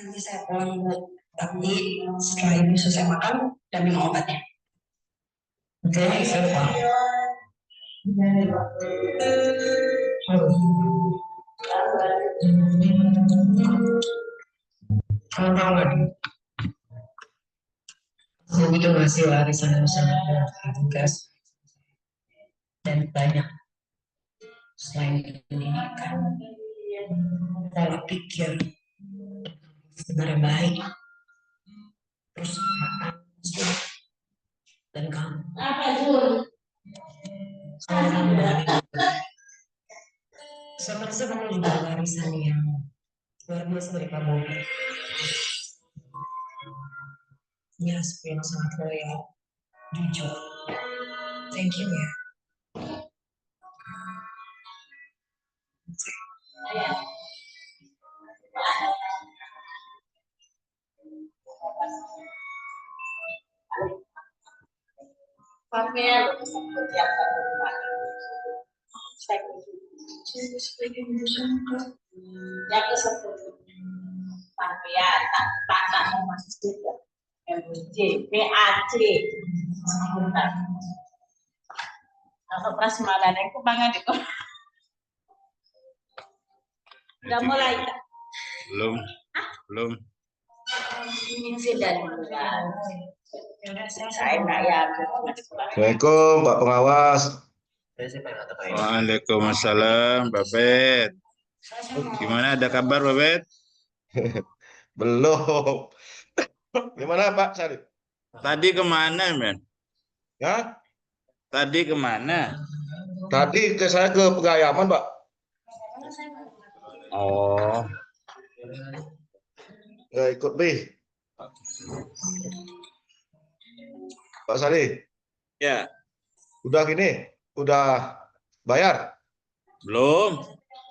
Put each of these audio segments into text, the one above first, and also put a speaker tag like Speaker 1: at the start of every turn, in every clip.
Speaker 1: Nanti saya pulang buat bakti, setelah ibu selesai makan dan minum obatnya. Oke, saya pulang. Kamu tahu nggak? Ibu itu ngasih warisan sangat tugas dan banyak. Selain pendidikan, pola pikir sebenarnya baik, terus dan kamu. Saya merasa kamu juga warisan yang luar biasa dari kamu. Ya, seperti yang sangat loyal, jujur. Thank you ya.
Speaker 2: Yang kesebut sampean tak masjid MUJ PAC kalau prasmanan itu banget itu udah mulai
Speaker 3: belum
Speaker 2: insiden saya nggak yakin.
Speaker 4: Assalamualaikum Pak Pengawas.
Speaker 3: Waalaikumsalam Babet. Gimana, ada kabar Babet?
Speaker 4: Belum. Gimana Pak Sarip?
Speaker 3: Tadi kemana men?
Speaker 4: Ya?
Speaker 3: Tadi kemana?
Speaker 4: Tadi saya ke Pegayaman Pak.
Speaker 3: Oh,
Speaker 4: Nggak ikut B. Pak Sari,
Speaker 3: ya
Speaker 4: udah gini, udah bayar?
Speaker 3: belum.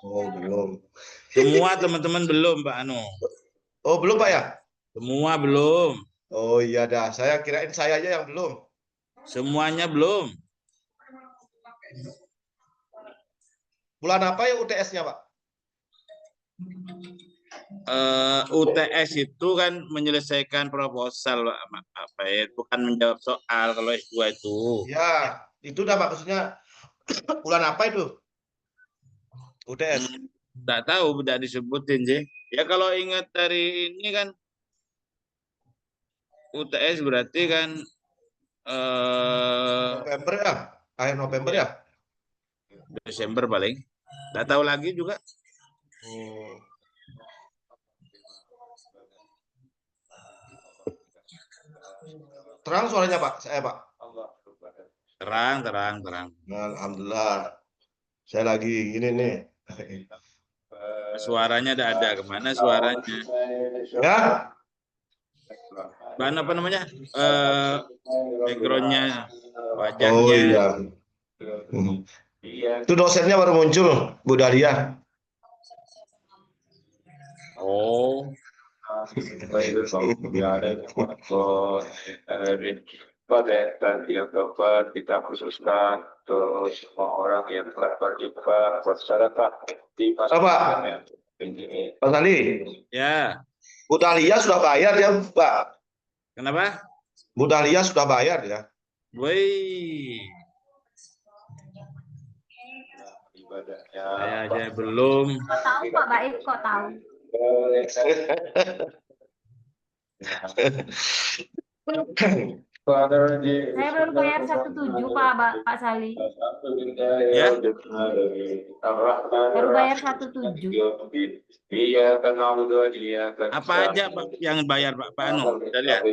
Speaker 4: Oh belum.
Speaker 3: Semua teman-teman belum Pak Anu.
Speaker 4: Oh belum Pak ya?
Speaker 3: Semua belum.
Speaker 4: Oh iya dah, saya kirain saya aja yang belum.
Speaker 3: Semuanya belum.
Speaker 4: Bulan apa ya UTS-nya Pak?
Speaker 3: UTS itu kan menyelesaikan proposal Pak ya, bukan menjawab soal kalau S2 itu.
Speaker 4: Ya, itu dah maksudnya bulan apa itu? UTS.
Speaker 3: Tidak tahu, tidak disebutin sih. Ya kalau ingat dari ini kan UTS berarti kan
Speaker 4: November ya? Akhir November ya?
Speaker 3: Desember paling. Tidak tahu lagi juga.
Speaker 4: Terang suaranya Pak, saya Pak.
Speaker 3: Terang.
Speaker 4: Nah, alhamdulillah. Saya lagi gini nih.
Speaker 3: Suaranya ada kemana suaranya?
Speaker 4: Ya?
Speaker 3: Bahan apa namanya? Backgroundnya, wajahnya.
Speaker 4: Oh iya. Itu dosennya baru muncul, Bu Dahlia.
Speaker 3: Oh.
Speaker 5: Kita khususkan untuk semua orang yang telah berjumpa masyarakat di
Speaker 4: Pak Sandi.
Speaker 3: Ya.
Speaker 4: Bu Dahlia sudah bayar ya Pak?
Speaker 3: Kenapa?
Speaker 4: Bu Dahlia sudah bayar ya?
Speaker 3: Woi.
Speaker 5: Ibadahnya.
Speaker 3: Saya aja belum.
Speaker 2: Kok tahu Pak Baik, kok tahu? Saya baru bayar 17 Pak Sali.
Speaker 3: Ya.
Speaker 2: Baru bayar 17.
Speaker 3: Apa aja Pak yang bayar Pak Anu? Udah lihat.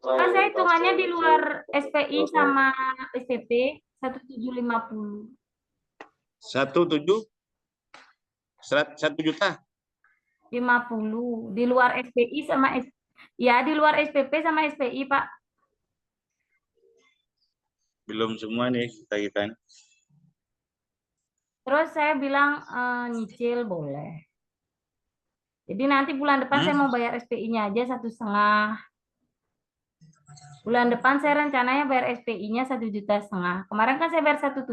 Speaker 2: Kan saya hitungannya di luar SPI sama SPP 1750.
Speaker 3: 1 juta?
Speaker 2: 50 di luar SPI sama ya di luar SPP sama SPI Pak.
Speaker 3: Belum semua nih kita.
Speaker 2: Terus saya bilang nyicil boleh. Jadi nanti bulan depan saya mau bayar SPI-nya aja 1,5. Bulan depan saya rencananya bayar SPI-nya 1,5 juta. Kemarin kan saya bayar 1,7.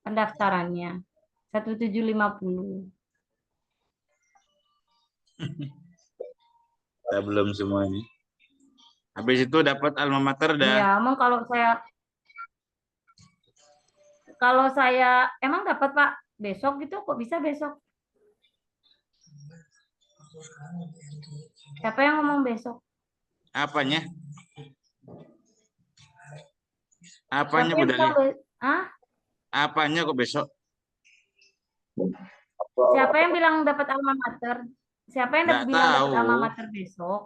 Speaker 2: pendaftarannya. 1750.
Speaker 3: Kita belum semuanya. Habis itu dapat alma mater dah.
Speaker 2: Iya, emang kalau saya emang dapat Pak besok gitu, kok bisa besok? Siapa yang ngomong besok?
Speaker 3: Apanya?
Speaker 2: Siapa
Speaker 3: Apanya
Speaker 2: yang
Speaker 3: Bu
Speaker 2: bilang
Speaker 3: Dali?
Speaker 2: ah?
Speaker 3: Apanya kok besok?
Speaker 2: Siapa yang bilang dapat alma mater? Siapa yang
Speaker 3: Nggak
Speaker 2: bilang dapat
Speaker 3: tahu.
Speaker 2: alma mater besok?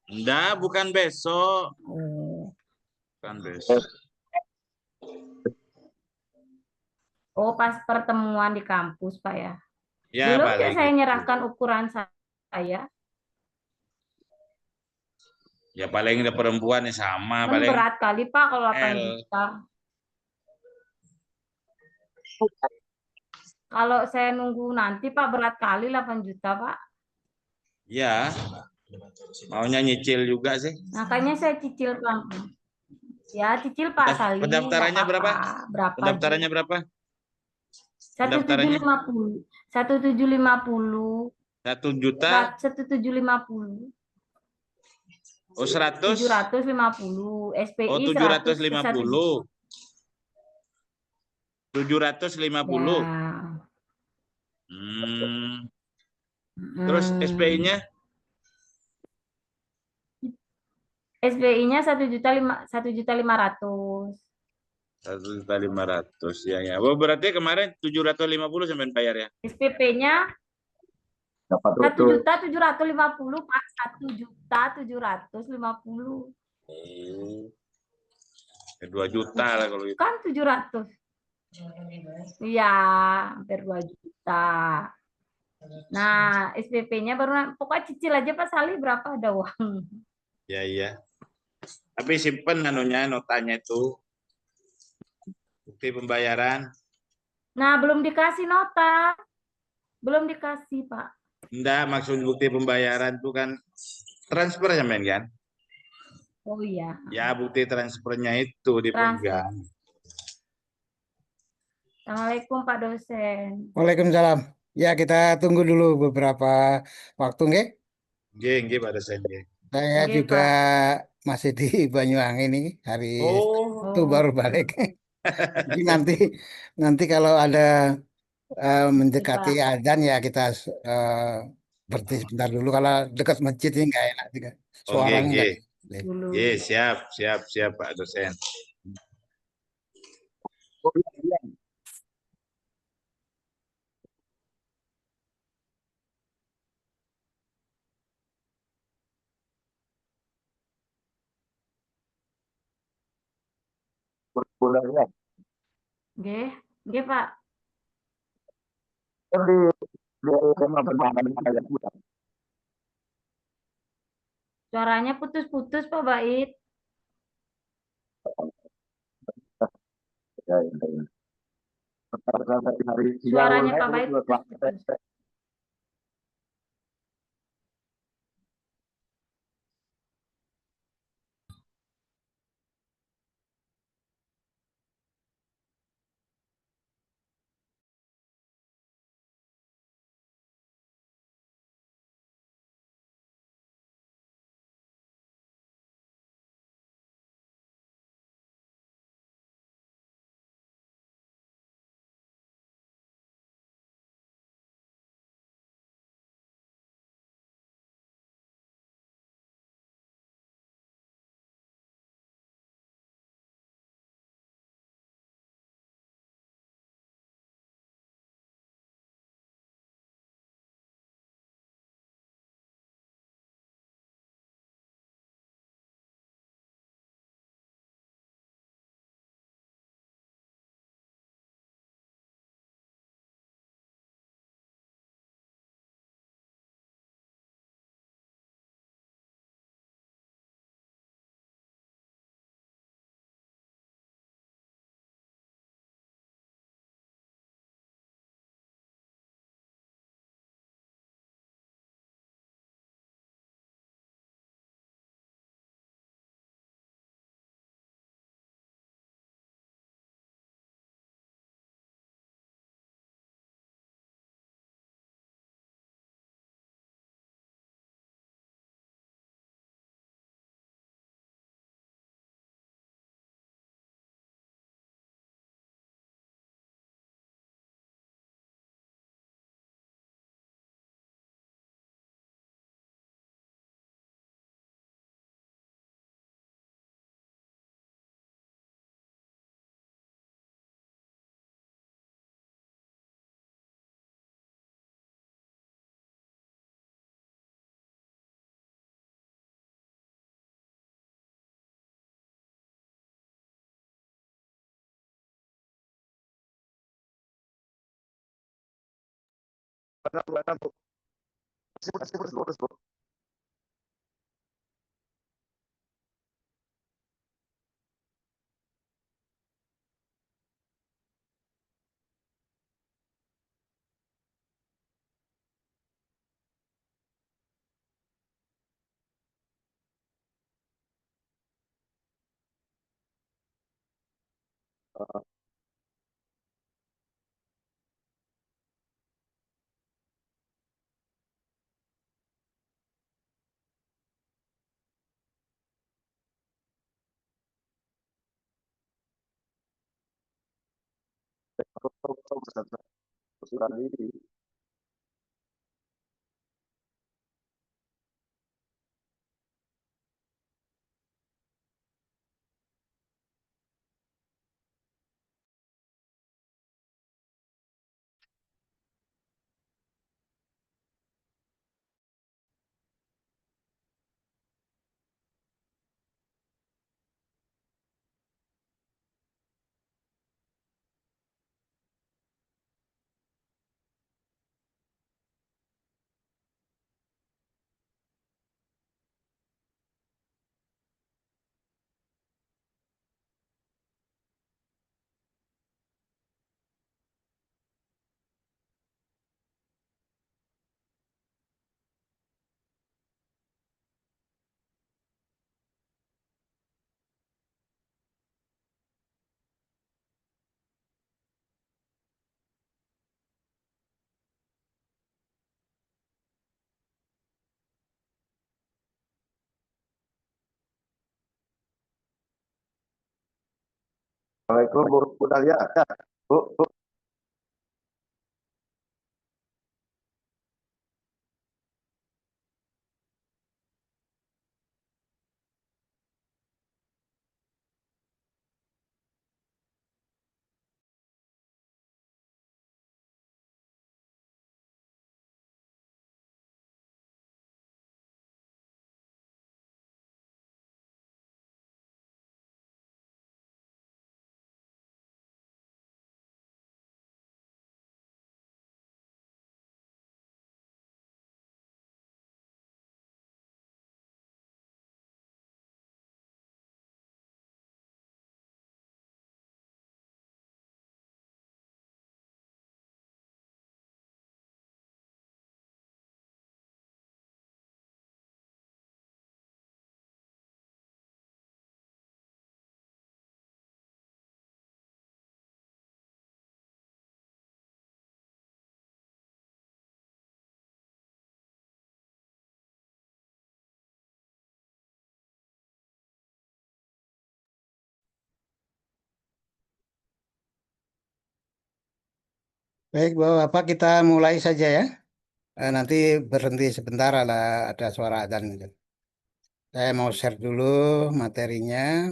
Speaker 3: Enggak, bukan besok.
Speaker 2: Oh.
Speaker 3: Bukan besok.
Speaker 2: Oh, pas pertemuan di kampus, Pak ya.
Speaker 3: Ya
Speaker 2: Belum
Speaker 3: paling
Speaker 2: saya
Speaker 3: gitu.
Speaker 2: nyerahkan ukuran saya.
Speaker 3: Ya paling ada perempuan yang sama
Speaker 2: Kan
Speaker 3: paling
Speaker 2: berat kali, Pak, kalau 8
Speaker 3: L.
Speaker 2: juta. Kalau saya nunggu nanti, Pak, berat kali 8 juta, Pak.
Speaker 3: Ya, maunya nyicil juga sih.
Speaker 2: Makanya saya cicil pelan-pelan. Ya, cicil Pak Sali, nggak
Speaker 3: Pendaftarannya berapa?
Speaker 2: apa-apa. Berapa
Speaker 3: Pendaftarannya
Speaker 2: juga?
Speaker 3: berapa?
Speaker 2: 1750. 1750.
Speaker 3: 1 juta.
Speaker 2: 1750.
Speaker 3: Oh 100.
Speaker 2: 750.
Speaker 3: Oh
Speaker 2: SPI 100 ke 1 juta.
Speaker 3: 750. 750.
Speaker 2: Ya.
Speaker 3: Terus SPI-nya?
Speaker 2: SPI-nya 1.500.000.
Speaker 3: 1.500.000 ya ya. Oh, berarti kemarin 750 sampai bayar ya?
Speaker 2: SPP-nya
Speaker 5: Dapat
Speaker 2: 1.750.000 Pak. 1.750.000.
Speaker 3: Oh, 2 juta lah kalau gitu.
Speaker 2: Kan 700. Iya, hampir 2 juta. Nah, SPP-nya baru pokoknya cicil aja Pak Sali berapa ada uang.
Speaker 3: Ya iya. Tapi simpen anunya notanya itu bukti pembayaran.
Speaker 2: Nah, belum dikasih nota. Belum dikasih, Pak.
Speaker 3: Enggak, maksud bukti pembayaran itu kan transfer ya men kan?
Speaker 2: Oh iya.
Speaker 3: Ya bukti transfernya itu dipegang.
Speaker 2: Assalamualaikum Pak dosen.
Speaker 6: Waalaikumsalam. Ya, kita tunggu dulu beberapa waktu, nggih.
Speaker 3: Nggih pada saya.
Speaker 6: Saya
Speaker 2: Oke,
Speaker 6: juga
Speaker 2: Pak.
Speaker 6: masih di Banyuwangi nih, hari itu
Speaker 3: Oh,
Speaker 6: baru
Speaker 2: Oh,
Speaker 6: balik. Jadi nanti kalau ada
Speaker 2: oke,
Speaker 6: mendekati
Speaker 2: Pak.
Speaker 6: azan ya kita eh, berhenti sebentar dulu. Kalau dekat masjid ini nggak enak juga.
Speaker 3: oh nggih
Speaker 6: Suaranya nggak
Speaker 3: nggih.
Speaker 6: enak.
Speaker 2: Dulu.
Speaker 3: Nggih, siap Pak dosen.
Speaker 5: bulannya.
Speaker 2: Oke, oke, Pak.
Speaker 5: Di SMA bermain ada bulan.
Speaker 2: Suaranya putus-putus, Pak Bait.
Speaker 5: Ya, ya, ya. Sampai hari siang
Speaker 2: Suaranya Pak Bait putus-putus.
Speaker 4: Gimana, Bu? Lurus, Bu. Tadi. Assalamualaikum, Bu Dahlia. Ya, Bu.
Speaker 6: Baik, Bapak, kita mulai saja ya. Nanti berhenti sebentar ada suara adzan gitu. Saya mau share dulu materinya.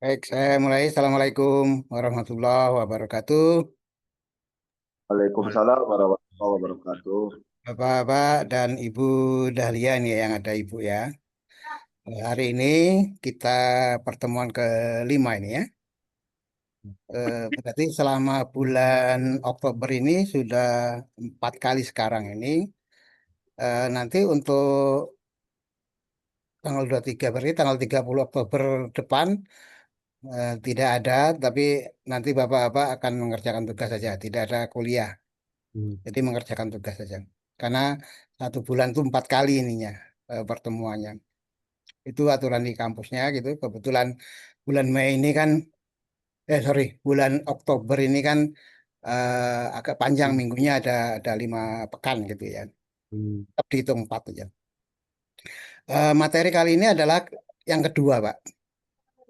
Speaker 6: Baik, saya mulai. Assalamualaikum warahmatullahi wabarakatuh.
Speaker 4: Waalaikumsalam warahmatullahi wabarakatuh.
Speaker 6: Bapak-bapak dan Ibu Dahlia nih yang ada Ibu ya. Hari ini kita pertemuan kelima ini ya. Berarti selama bulan Oktober ini sudah 4 kali sekarang ini. Nanti untuk tanggal 23 berarti tanggal 30 Oktober depan tidak ada, tapi nanti Bapak-bapak akan mengerjakan tugas saja, tidak ada kuliah. Jadi mengerjakan tugas saja. Karena 1 bulan itu 4 kali ininya pertemuannya. Itu aturan di kampusnya gitu. Kebetulan bulan Mei ini kan, sorry, bulan Oktober ini kan agak panjang minggunya ada 5 pekan gitu ya. Tetap dihitung 4 aja. Materi kali ini adalah yang kedua, Pak.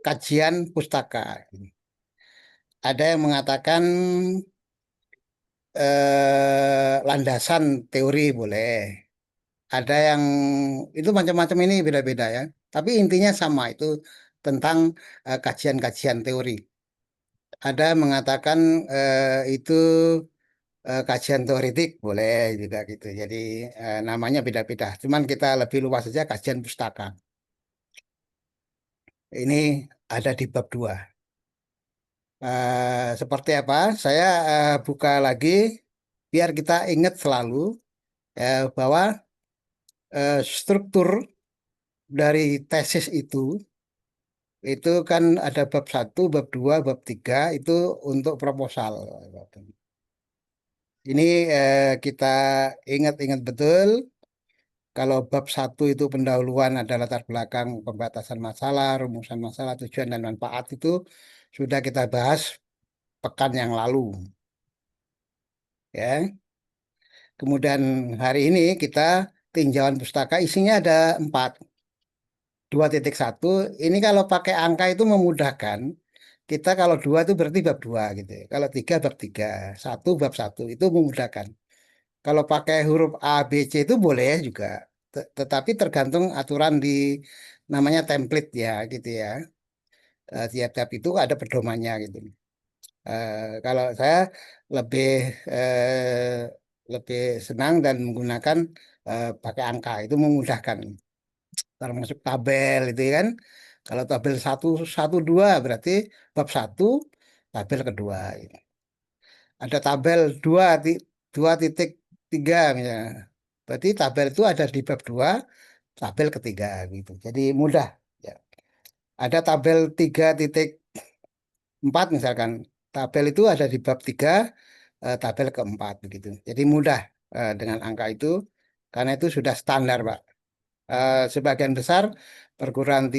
Speaker 6: Kajian pustaka. Ada yang mengatakan landasan teori boleh. Ada yang itu macam-macam ini beda-beda ya. Tapi intinya sama itu tentang kajian-kajian teori. ada mengatakan itu kajian teoretik boleh juga gitu. Jadi namanya beda-beda. Cuman kita lebih luas saja kajian pustaka. Ini ada di bab 2. Seperti apa? Saya buka lagi biar kita ingat selalu bahwa struktur dari tesis itu kan ada bab 1, bab 2, bab 3 itu untuk proposal. Ini kita ingat-ingat betul. Kalau bab 1 itu pendahuluan ada latar belakang pembatasan masalah, rumusan masalah, tujuan dan manfaat itu sudah kita bahas pekan yang lalu. Ya. Kemudian hari ini kita tinjauan pustaka isinya ada 4. 2.1 ini kalau pakai angka itu memudahkan. Kita kalau 2 itu berarti bab 2 gitu. Kalau 3 bab 3, 1 bab 1 itu memudahkan. Kalau pakai huruf A, B, C itu boleh juga. Tetapi tergantung aturan di namanya template ya gitu ya. Tiap-tiap itu ada pedomannya gitu. Kalau saya lebih lebih senang dan menggunakan pakai angka itu memudahkan. Termasuk tabel itu kan. Kalau tabel 1, 1, 2 berarti bab 1 tabel kedua. Gitu. Ada tabel 2.3 misalnya. Berarti tabel itu ada di bab 2 tabel ketiga gitu. Jadi mudah. Ya. Ada tabel 3.4 misalkan. Tabel itu ada di bab 3 tabel keempat begitu. Jadi mudah dengan angka itu karena itu sudah standar, Pak. Sebagian besar perguruan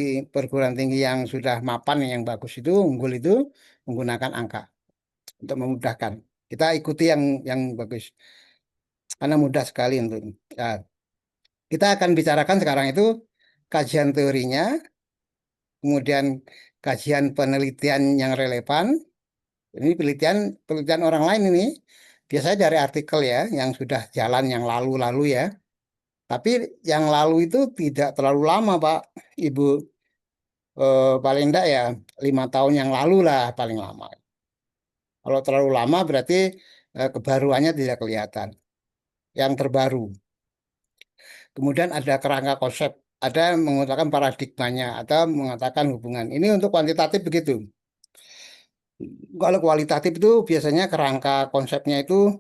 Speaker 6: tinggi yang sudah mapan yang bagus itu unggul itu menggunakan angka untuk memudahkan. Kita ikuti yang bagus karena mudah sekali untuk. Nah, kita akan bicarakan sekarang itu kajian teorinya, kemudian kajian penelitian yang relevan. Ini penelitian penelitian orang lain ini biasanya dari artikel ya yang sudah jalan yang lalu-lalu ya. Tapi yang lalu itu tidak terlalu lama, Pak, Ibu. Paling enggak ya 5 tahun yang lalu lah paling lama. Kalau terlalu lama berarti kebaruannya tidak kelihatan. Yang terbaru. Kemudian ada kerangka konsep, ada yang mengatakan paradigmanya, atau mengatakan hubungan. Ini untuk kuantitatif begitu. Kalau kualitatif itu biasanya kerangka konsepnya itu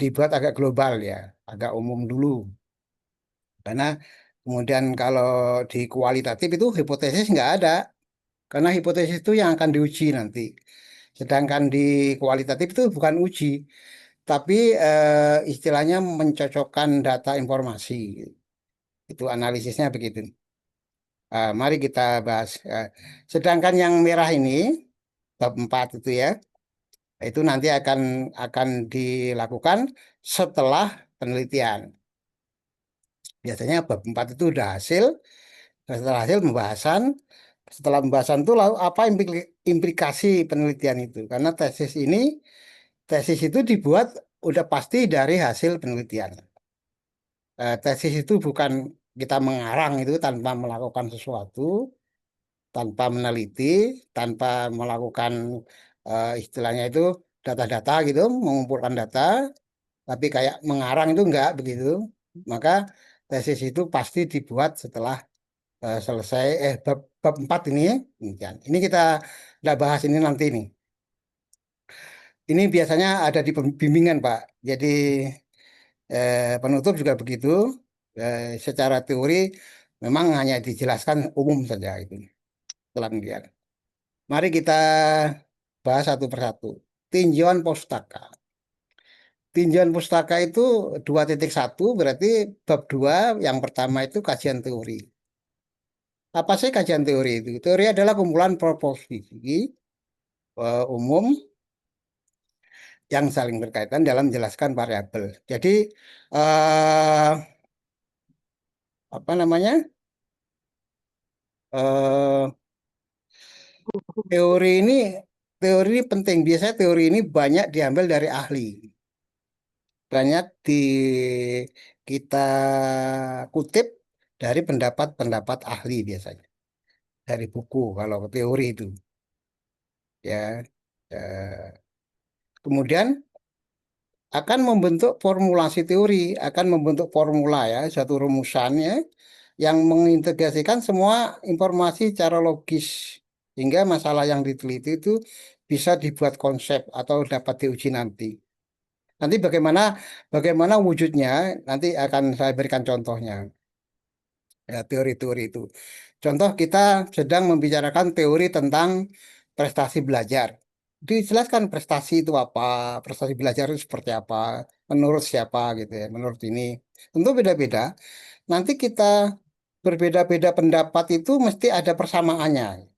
Speaker 6: dibuat agak global ya, agak umum dulu. Karena kemudian kalau di kualitatif itu hipotesis nggak ada. Karena hipotesis itu yang akan diuji nanti. Sedangkan di kualitatif itu bukan uji, tapi istilahnya mencocokkan data informasi. Itu analisisnya begitu. Mari kita bahas. Sedangkan yang merah ini, bab 4 itu ya, itu nanti akan dilakukan setelah penelitian. Biasanya bab 4 itu udah hasil, setelah hasil pembahasan, setelah pembahasan itu lalu apa implikasi penelitian itu? Karena tesis itu dibuat udah pasti dari hasil penelitian. Tesis itu bukan kita mengarang itu tanpa melakukan sesuatu, tanpa meneliti, tanpa melakukan istilahnya itu data-data gitu, mengumpulkan data, tapi kayak mengarang itu enggak begitu. Maka tesis itu pasti dibuat setelah selesai bab 4 ini ya. Demikian. Ini kita bahas ini nanti nih. Ini biasanya ada di bimbingan, Pak. Jadi penutup juga begitu. Secara teori memang hanya dijelaskan umum saja itu. Setelah kemudian. Mari kita bahas satu persatu. Tinjauan pustaka. Tinjauan pustaka itu 2.1 berarti bab 2 yang pertama itu kajian teori. Apa sih kajian teori itu? Teori adalah kumpulan proposisi umum yang saling berkaitan dalam menjelaskan variabel. Jadi apa namanya? Eh, teori ini penting. Biasanya teori ini banyak diambil dari ahli. Banyak kita kutip dari pendapat-pendapat ahli biasanya. Dari buku kalau teori itu. Ya. Eh, Kemudian akan membentuk formulasi teori, akan membentuk formula ya, satu rumusannya yang mengintegrasikan semua informasi secara logis hingga masalah yang diteliti itu bisa dibuat konsep atau dapat diuji nanti. Nanti bagaimana bagaimana wujudnya nanti akan saya berikan contohnya. Ya, teori-teori itu. Contoh kita sedang membicarakan teori tentang prestasi belajar. Dijelaskan prestasi itu apa, prestasi belajar itu seperti apa, menurut siapa gitu ya, menurut ini. Tentu beda-beda. Nanti kita berbeda-beda pendapat itu mesti ada persamaannya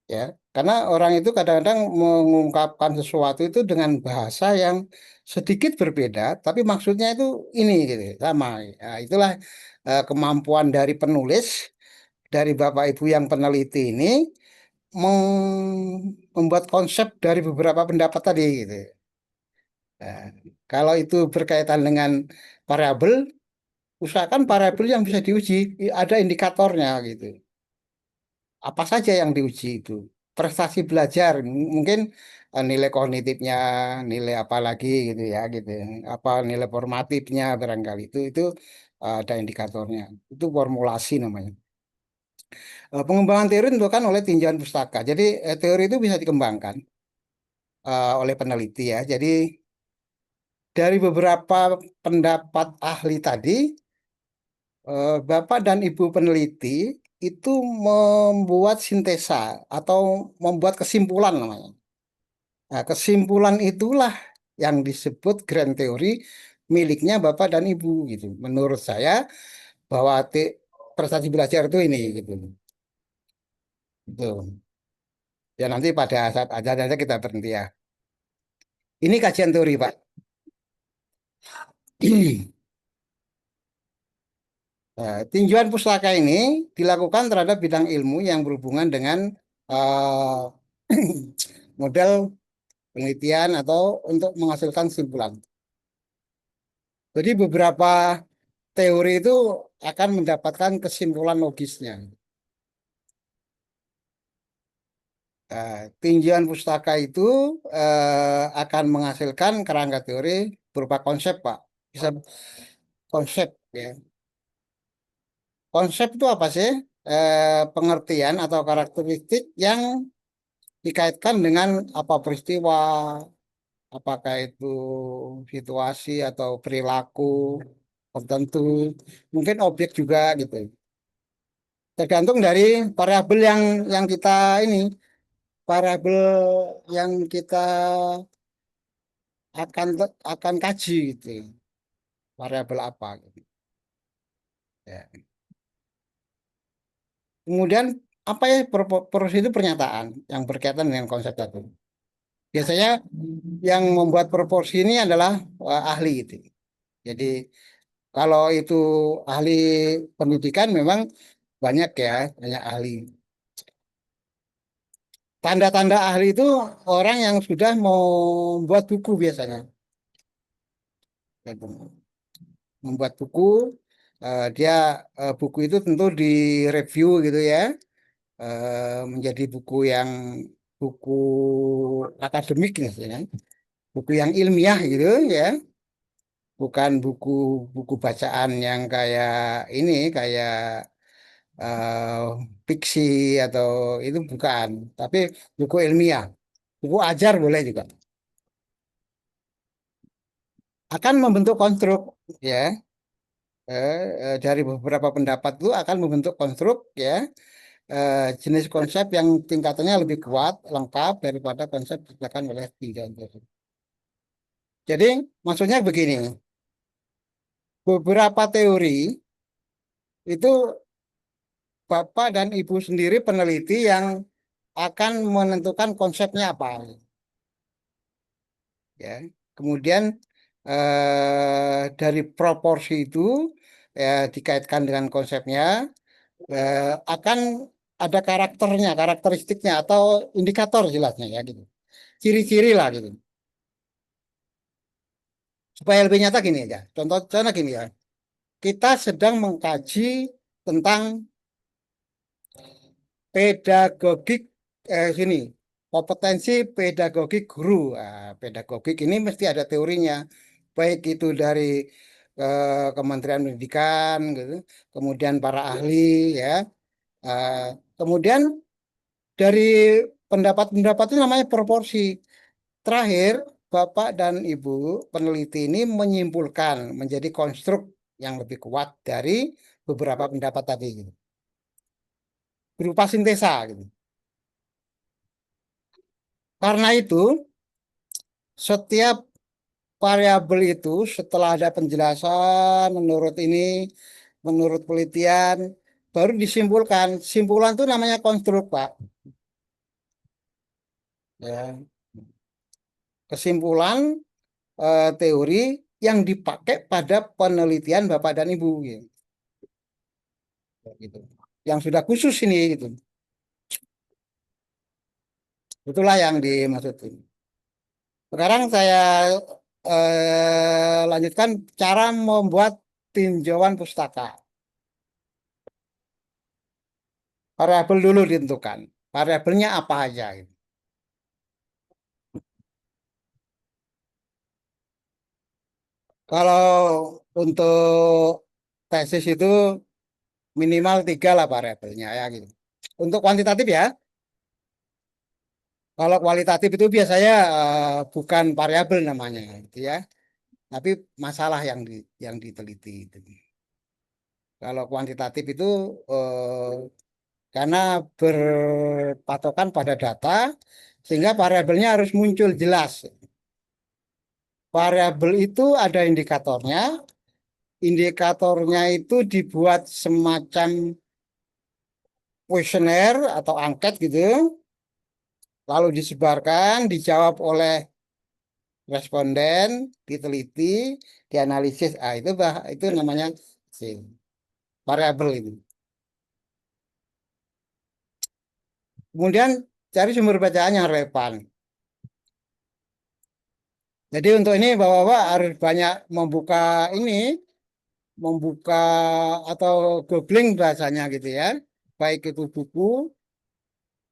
Speaker 6: ya. Karena orang itu kadang-kadang mengungkapkan sesuatu itu dengan bahasa yang sedikit berbeda, tapi maksudnya itu ini gitu, sama. Nah, itulah kemampuan dari penulis, dari Bapak Ibu yang peneliti ini membuat konsep dari beberapa pendapat tadi gitu. Nah, kalau itu berkaitan dengan variabel, usahakan variabel yang bisa diuji, ada indikatornya gitu. Apa saja yang diuji itu? Prestasi belajar, mungkin nilai kognitifnya, nilai apa lagi gitu ya, gitu. Apa nilai formatifnya barangkali itu ada indikatornya. Itu formulasi namanya. Pengembangan teori ditentukan oleh tinjauan pustaka. Jadi teori itu bisa dikembangkan oleh peneliti ya. Jadi dari beberapa pendapat ahli tadi, Bapak dan Ibu peneliti itu membuat sintesa atau membuat kesimpulan namanya. Nah, kesimpulan itulah yang disebut grand theory miliknya Bapak dan Ibu gitu. Menurut saya bahwa prestasi belajar itu ini gitu. Gitu. Ya nanti pada saat aja kita berhenti ya. Ini kajian teori, Pak. Nah, tinjauan pustaka ini dilakukan terhadap bidang ilmu yang berhubungan dengan model penelitian atau untuk menghasilkan kesimpulan. Jadi beberapa teori itu akan mendapatkan kesimpulan logisnya. Tinjauan pustaka itu akan menghasilkan kerangka teori berupa konsep, Pak. Bisa konsep ya. Konsep itu apa sih? Pengertian atau karakteristik yang dikaitkan dengan apa peristiwa, apakah itu situasi atau perilaku tertentu, mungkin objek juga gitu. Tergantung dari variabel yang kita ini, variabel yang kita akan kaji gitu. Variabel apa gitu. Ya. Kemudian apa ya proses itu pernyataan yang berkaitan dengan konsep tadi. Biasanya yang membuat proporsi ini adalah ahli gitu. Jadi kalau itu ahli pendidikan memang banyak ya, banyak ahli. Tanda-tanda ahli itu orang yang sudah mau membuat buku biasanya. Gitu. Membuat buku, dia buku itu tentu direview gitu ya, menjadi buku yang buku akademik misalnya, buku yang ilmiah gitu ya, bukan buku bacaan yang kayak ini, kayak eh, fiksi atau itu bukan, tapi buku ilmiah, buku ajar boleh juga. Akan membentuk konstruk ya, dari beberapa pendapat itu akan membentuk konstruk ya, jenis konsep yang tingkatannya lebih kuat, lengkap daripada konsep digunakan oleh tinjauan teori. Jadi maksudnya begini, beberapa teori itu Bapak dan Ibu sendiri peneliti yang akan menentukan konsepnya apa. Ya. Kemudian dari proporsi itu dikaitkan dengan konsepnya akan ada karakternya, karakteristiknya atau indikator jelasnya ya gitu. Ciri-ciri lah gitu. Supaya lebih nyata gini aja. Contoh gini ya. Kita sedang mengkaji tentang pedagogik sini. kompetensi pedagogik guru. Nah, pedagogik ini mesti ada teorinya, baik itu dari Kementerian Pendidikan, gitu, kemudian para ahli, ya. Eh, Kemudian dari pendapat-pendapat itu namanya proporsi. Terakhir, Bapak dan Ibu peneliti ini menyimpulkan menjadi konstruk yang lebih kuat dari beberapa pendapat tadi, gitu. Berupa sintesa, gitu. Karena itu, setiap variabel itu setelah ada penjelasan menurut ini, menurut penelitian, baru disimpulkan. Simpulan itu namanya konstruk, Pak. Ya, kesimpulan teori yang dipakai pada penelitian Bapak dan Ibu, gitu. Yang sudah khusus ini, gitu. Itulah yang dimaksud ini. Sekarang saya lanjutkan cara membuat tinjauan pustaka. Variabel dulu ditentukan. Variabelnya apa aja, gitu. Kalau untuk tesis itu minimal 3 lah variabelnya, ya, gitu. Untuk kuantitatif, ya. Kalau kualitatif itu biasanya bukan variabel namanya, gitu, ya. Tapi masalah yang diteliti itu. Kalau kuantitatif itu karena berpatokan pada data, sehingga variabelnya harus muncul jelas. Variabel itu ada indikatornya. Indikatornya itu dibuat semacam kuesioner atau angket, gitu, lalu disebarkan, dijawab oleh responden, diteliti, dianalisis. Itu namanya si variabel itu. Kemudian cari sumber bacaan yang relevan. Jadi untuk ini Bapak-Bapak harus banyak membuka atau googling bahasanya, gitu, ya. Baik itu buku.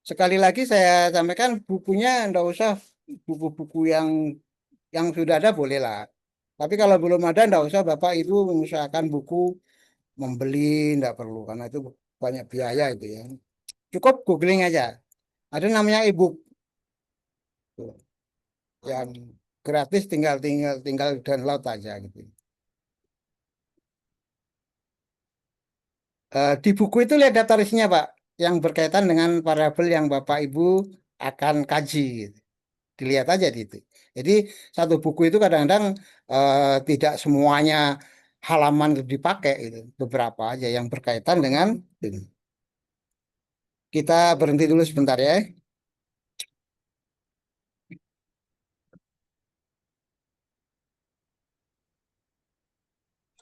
Speaker 6: Sekali lagi saya sampaikan, bukunya enggak usah buku-buku yang sudah ada, boleh lah. Tapi kalau belum ada, enggak usah Bapak itu mengusahakan buku, membeli, enggak perlu, karena itu banyak biaya itu, ya. Cukup googling aja. Ada namanya e-book yang gratis, tinggal tinggal tinggal download aja, gitu. Di buku itu lihat daftar isinya, Pak, yang berkaitan dengan variabel yang Bapak Ibu akan kaji, gitu. Dilihat aja di itu. Jadi satu buku itu kadang-kadang tidak semuanya halaman itu dipakai, gitu. Beberapa aja yang berkaitan dengan ini. Kita berhenti dulu sebentar, ya.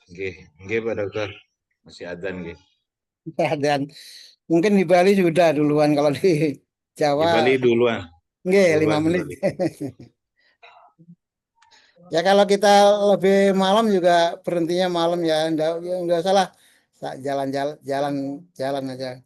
Speaker 3: Nggih, nggih Pak Dokter. Masih adzan nggih.
Speaker 6: Dan mungkin di Bali sudah duluan, kalau di
Speaker 3: Di
Speaker 6: Jawa
Speaker 3: Bali duluan.
Speaker 6: nggih 5
Speaker 3: Duluan di
Speaker 6: menit.
Speaker 3: Bali.
Speaker 6: Ya kalau kita lebih malam juga berhentinya malam, ya. Enggak salah. Jalan-jalan jalan jalan aja.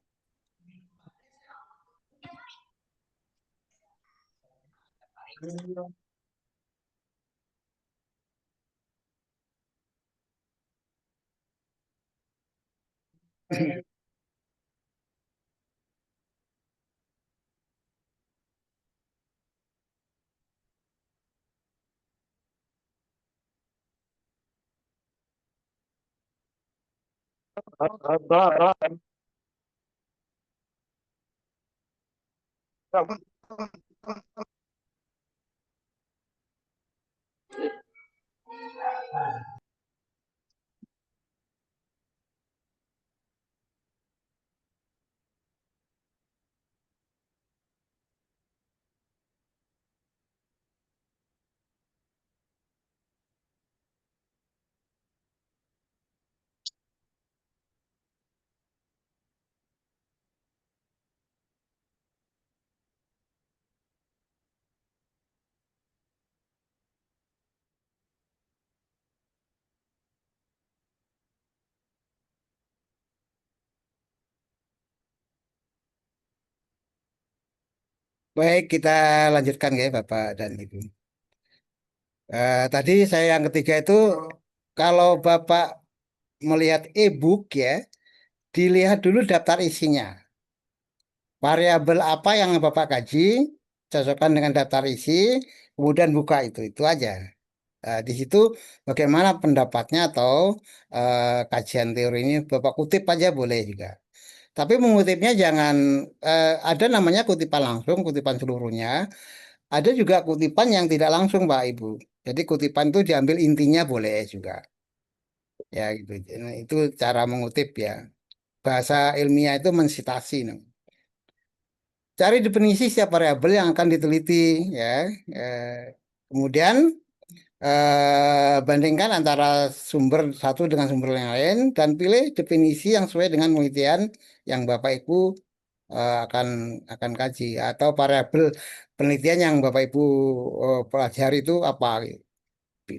Speaker 6: Baik, kita lanjutkan ya Bapak dan Ibu. Tadi saya yang ketiga itu kalau Bapak melihat e-book ya, dilihat dulu daftar isinya. Variabel apa yang Bapak kaji, cocokkan dengan daftar isi, kemudian buka itu aja. Di situ bagaimana pendapatnya atau kajian teorinya Bapak kutip aja boleh juga. Tapi mengutipnya jangan ada namanya kutipan langsung, kutipan seluruhnya. Ada juga kutipan yang tidak langsung, Pak Ibu. Jadi kutipan itu diambil intinya boleh juga. Ya gitu. Itu cara mengutip ya. Bahasa ilmiah itu mensitasi. Cari definisi setiap variabel yang akan diteliti ya. Kemudian bandingkan antara sumber satu dengan sumber yang lain dan pilih definisi yang sesuai dengan penelitian yang Bapak Ibu akan kaji atau variabel penelitian yang Bapak Ibu pelajari itu apa gitu.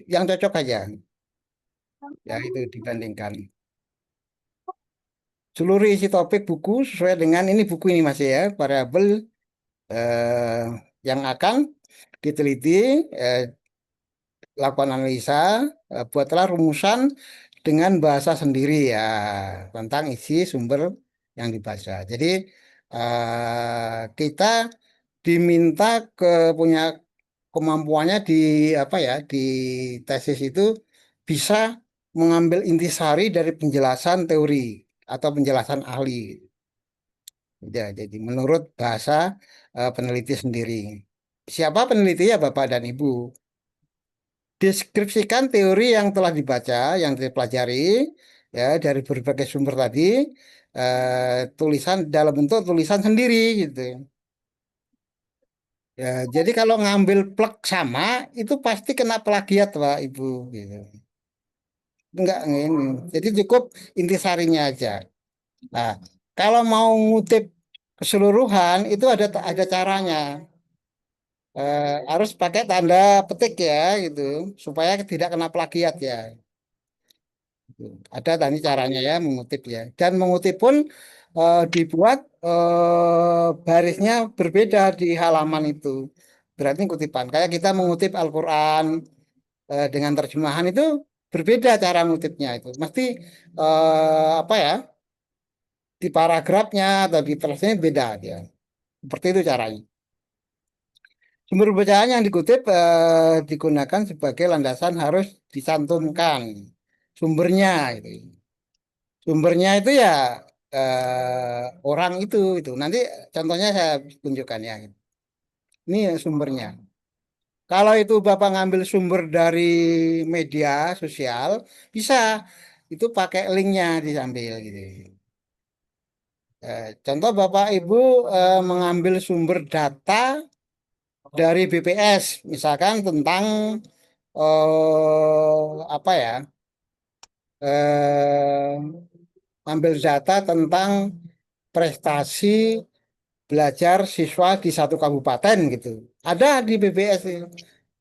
Speaker 6: Yang cocok aja ya itu dibandingkan seluruh isi topik buku sesuai dengan ini buku ini masih ya variabel eh, yang akan diteliti, lakukan analisa, buatlah rumusan dengan bahasa sendiri ya tentang isi sumber yang dibaca. Jadi kita diminta punya kemampuannya di apa ya di tesis itu bisa mengambil intisari dari penjelasan teori atau penjelasan ahli. Ya, jadi menurut bahasa peneliti sendiri. Siapa peneliti ya Bapak dan Ibu? Deskripsikan teori yang telah dibaca, yang dipelajari ya dari berbagai sumber tadi, tulisan dalam bentuk tulisan sendiri gitu. Ya, jadi kalau ngambil plek sama itu pasti kena plagiat Pak Ibu gitu. Enggak ini. Jadi cukup intisarinya aja. Nah, kalau mau ngutip keseluruhan itu ada caranya. Harus pakai tanda petik ya gitu supaya tidak kena plagiat ya. Ada tadi caranya ya mengutip ya. Dan mengutip pun dibuat barisnya berbeda di halaman itu. Berarti kutipan. Kayak kita mengutip Al-Quran dengan terjemahan itu berbeda cara mengutipnya itu. Mesti apa ya di paragrafnya atau di terusnya beda dia. Seperti itu caranya. Sumber bacaan yang dikutip digunakan sebagai landasan harus dicantumkan sumbernya itu. Sumbernya itu ya orang itu. Nanti contohnya saya tunjukkan ya. Ini sumbernya. Kalau itu Bapak ngambil sumber dari media sosial, bisa itu pakai linknya diambil gitu. Contoh Bapak Ibu mengambil sumber data dari BPS, misalkan tentang apa ya, eh, ambil data tentang prestasi belajar siswa di satu kabupaten gitu. Ada di BPS itu.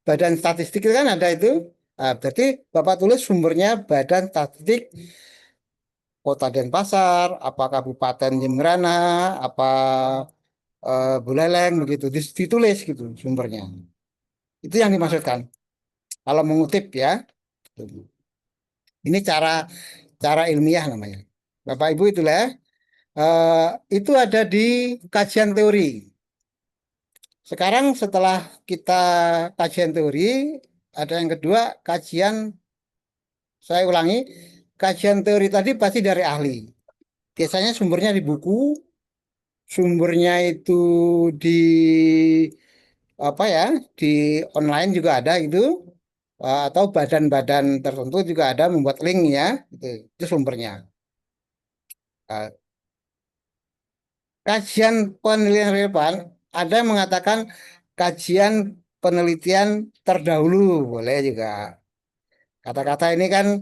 Speaker 6: Badan Statistik itu kan ada itu. Nah, berarti Bapak tulis sumbernya Badan Statistik Kota Denpasar, apa Kabupaten Jemberana, apa Buleleng begitu. Ditulis gitu sumbernya. Itu yang dimaksudkan. Kalau mengutip ya. Ini cara ilmiah namanya. Bapak Ibu itulah ya. Itu ada di kajian teori. Sekarang setelah kita kajian teori, ada yang kedua kajian, saya ulangi, kajian teori tadi pasti dari ahli. Biasanya sumbernya di buku, sumbernya itu di apa ya, di online juga ada itu, atau badan-badan tertentu juga ada membuat link ya, itu sumbernya. Kajian penelitian relevan, ada yang mengatakan kajian penelitian terdahulu, boleh juga. Kata-kata ini kan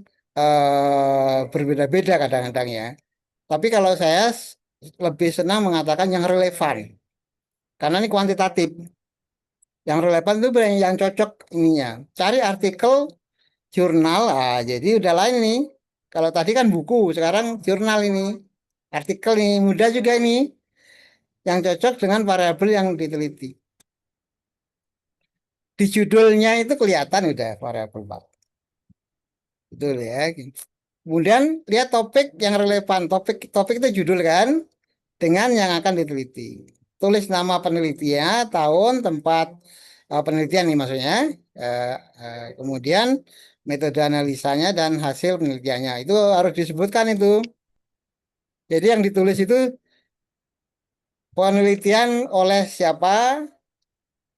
Speaker 6: berbeda-beda kadang-kadang ya. Tapi kalau saya lebih senang mengatakan yang relevan, karena ini kuantitatif. Yang relevan itu yang cocok ininya. Cari artikel jurnal, jadi udah lain nih. Kalau tadi kan buku, sekarang jurnal ini. Artikel ini mudah juga ini. Yang cocok dengan variabel yang diteliti. di judulnya itu kelihatan udah variabel Pak. Itu ya. Kemudian lihat topik yang relevan. Topik itu judul kan dengan yang akan diteliti. Tulis nama penelitinya, tahun, tempat penelitian nih maksudnya. Kemudian metode analisanya dan hasil penelitiannya. Itu harus disebutkan itu. Jadi yang ditulis itu penelitian oleh siapa,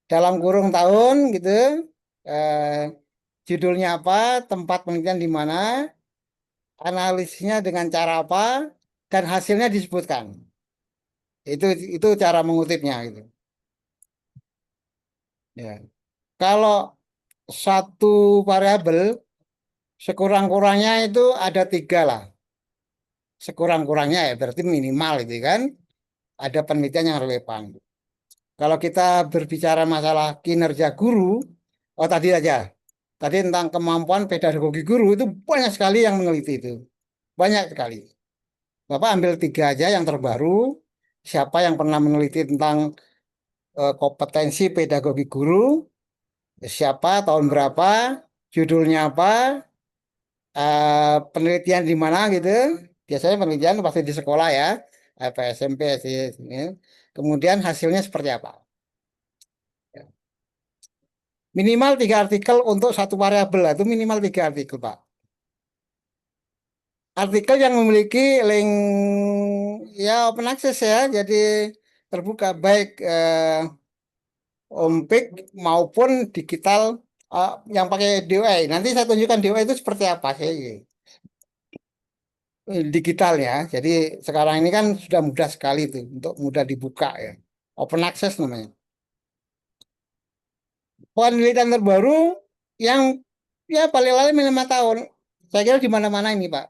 Speaker 6: dalam kurung tahun gitu, eh, judulnya apa, tempat penelitian di mana, analisisnya dengan cara apa, dan hasilnya disebutkan. Itu cara mengutipnya gitu. Ya. Kalau satu variabel sekurang-kurangnya itu ada 3 lah. Sekurang-kurangnya ya berarti minimal itu kan ada penelitian yang relevan. Kalau kita berbicara masalah kinerja guru, oh tadi aja. Tadi tentang kemampuan pedagogi guru itu banyak sekali yang meneliti itu. Banyak sekali. Bapak ambil 3 aja yang terbaru. Siapa yang pernah meneliti tentang kompetensi pedagogi guru, siapa, tahun berapa, judulnya apa, penelitian di mana gitu. Biasanya penelitian pasti di sekolah ya, apa SMP, SD, ini. Kemudian hasilnya seperti apa. Minimal 3 artikel untuk satu variabel itu minimal 3 artikel Pak. Artikel yang memiliki link ya open access ya, jadi terbuka baik Ompik maupun digital yang pakai DOI. Nanti saya tunjukkan DOI itu seperti apa sih digitalnya. Jadi sekarang ini kan sudah mudah sekali tuh untuk mudah dibuka ya. Open access namanya. Penelitian terbaru yang ya paling lama 5 tahun. Saya kira di mana-mana ini Pak.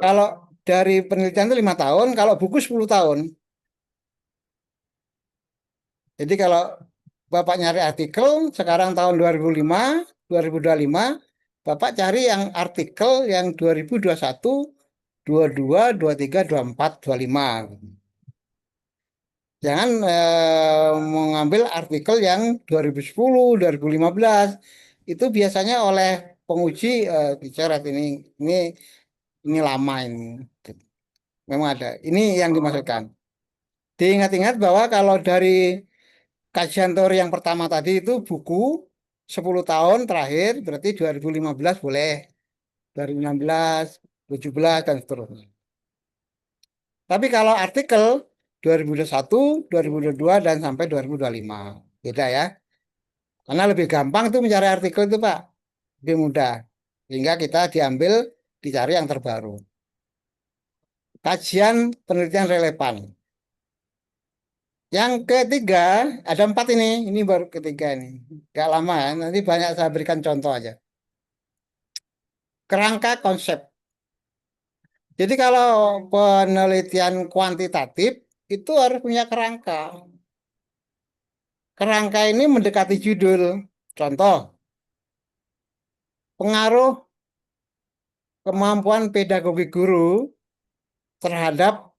Speaker 6: Kalau dari penelitian itu 5 tahun, kalau buku 10 tahun. Jadi kalau Bapak nyari artikel sekarang tahun 2005, 2025, Bapak cari yang artikel yang 2021, 22, 23, 24, 25. Jangan mengambil artikel yang 2010, 2015. Itu biasanya oleh penguji dicoret ini lama ini. Memang ada. Ini yang dimaksudkan. Diingat-ingat bahwa kalau dari kajian teori yang pertama tadi itu buku 10 tahun terakhir berarti 2015 boleh, 2016, 17 dan seterusnya. Tapi kalau artikel 2021, 2022 dan sampai 2025 beda ya. Karena lebih gampang tuh mencari artikel itu Pak, lebih mudah. Sehingga kita dicari yang terbaru. Kajian penelitian relevan. Yang ketiga, ada 4 ini baru ketiga ini. Gak lama ya, nanti banyak saya berikan contoh aja. Kerangka konsep. Jadi kalau penelitian kuantitatif itu harus punya kerangka. Kerangka ini mendekati judul. Contoh, pengaruh kemampuan pedagogi guru terhadap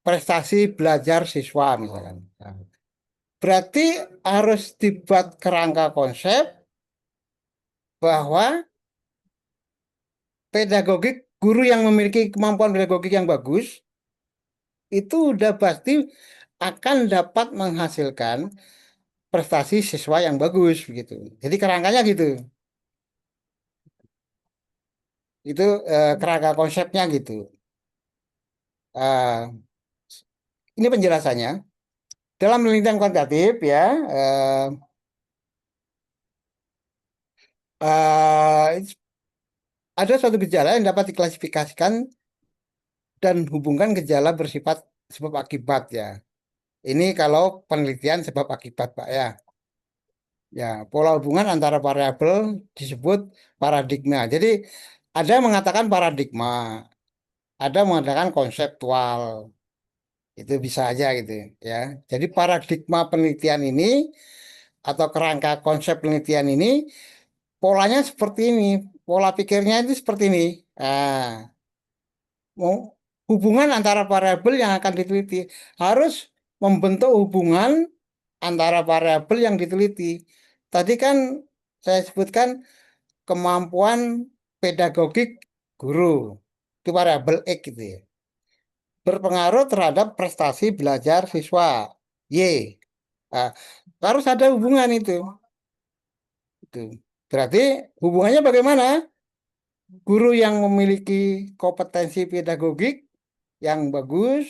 Speaker 6: prestasi belajar siswa misalkan. Berarti harus dibuat kerangka konsep bahwa pedagogik guru yang memiliki kemampuan pedagogik yang bagus itu udah pasti akan dapat menghasilkan prestasi siswa yang bagus begitu. Jadi kerangkanya gitu. Itu kerangka konsepnya gitu. Ini penjelasannya. Dalam penelitian kuantitatif ya ada suatu gejala yang dapat diklasifikasikan dan hubungkan gejala bersifat sebab akibat ya. Ini kalau penelitian sebab akibat Pak ya. Ya, pola hubungan antara variabel disebut paradigma. Jadi ada yang mengatakan paradigma, ada yang mengatakan konseptual. Itu bisa aja gitu ya. Jadi paradigma penelitian ini atau kerangka konsep penelitian ini polanya seperti ini. Pola pikirnya itu seperti ini. Nah, hubungan antara variabel yang akan diteliti harus membentuk hubungan antara variabel yang diteliti. Tadi kan saya sebutkan kemampuan pedagogik guru, itu variabel X gitu ya. Berpengaruh terhadap prestasi belajar siswa, Y. Nah, harus ada hubungan itu. Berarti hubungannya bagaimana? Guru yang memiliki kompetensi pedagogik yang bagus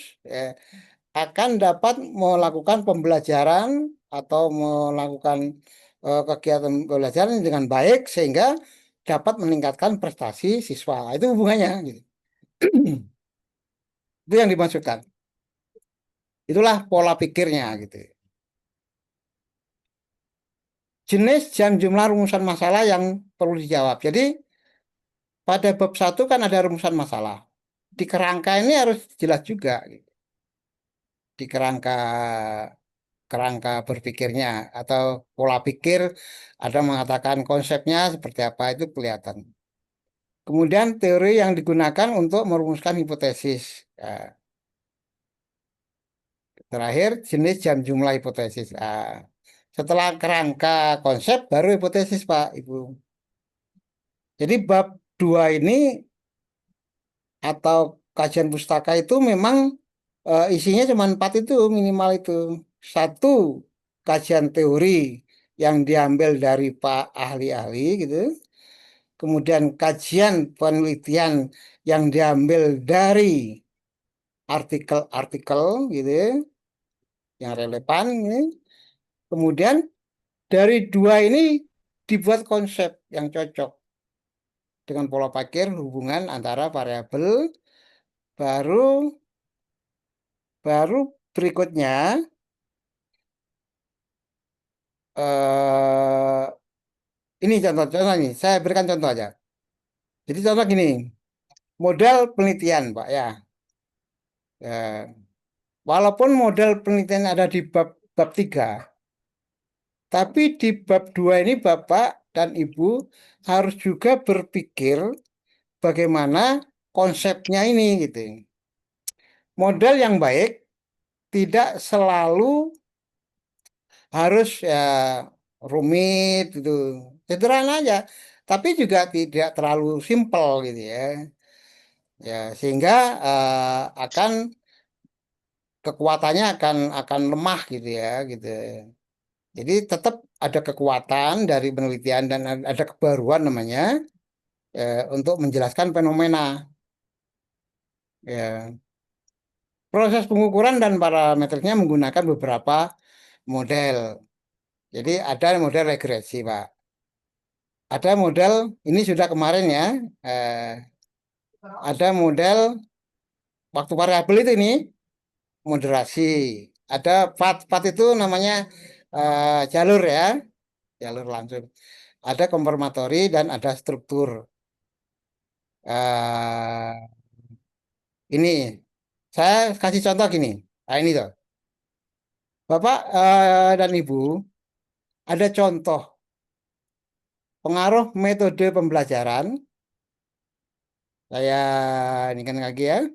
Speaker 6: akan dapat melakukan pembelajaran atau melakukan kegiatan pembelajaran dengan baik sehingga dapat meningkatkan prestasi siswa. Itu hubungannya, gitu. Itu yang dimaksudkan. Itulah pola pikirnya, gitu. Jenis dan jumlah rumusan masalah yang perlu dijawab. Jadi pada bab 1 kan ada rumusan masalah. Di kerangka ini harus jelas juga, gitu. Di kerangka berpikirnya atau pola pikir, ada mengatakan konsepnya seperti apa, itu kelihatan. Kemudian teori yang digunakan untuk merumuskan hipotesis. Ya. Terakhir jenis dan jumlah hipotesis. Setelah kerangka konsep baru hipotesis, Pak Ibu. Jadi bab 2 ini atau kajian pustaka itu memang isinya cuma 4 itu, minimal itu. 1, kajian teori yang diambil dari Pak ahli-ahli gitu. Kemudian kajian penelitian yang diambil dari artikel-artikel gitu ya, yang relevan ini. Kemudian dari 2 ini dibuat konsep yang cocok dengan pola pikir hubungan antara variabel. Baru berikutnya eh, ini contoh-contoh nih, saya berikan contoh aja. Jadi contoh gini, model penelitian, Pak ya. Walaupun model penelitian ada di bab 3, tapi di bab 2 ini Bapak dan Ibu harus juga berpikir bagaimana konsepnya ini gitu. Model yang baik tidak selalu harus ya rumit gitu. Sederhana aja, tapi juga tidak terlalu simpel gitu ya. Ya, sehingga akan kekuatannya akan lemah gitu ya gitu. Jadi tetap ada kekuatan dari penelitian dan ada kebaruan namanya untuk menjelaskan fenomena. Ya. Proses pengukuran dan parameternya menggunakan beberapa model. Jadi ada model regresi, Pak. Ada model ini sudah kemarin ya. Ada model waktu variabel itu ini moderasi. Ada part itu namanya jalur ya, jalur langsung. Ada konfirmatori dan ada struktur. Eh, ini saya kasih contoh gini. Nah, ini tuh. Bapak dan Ibu, ada contoh pengaruh metode pembelajaran. Saya ini kan lagi ya.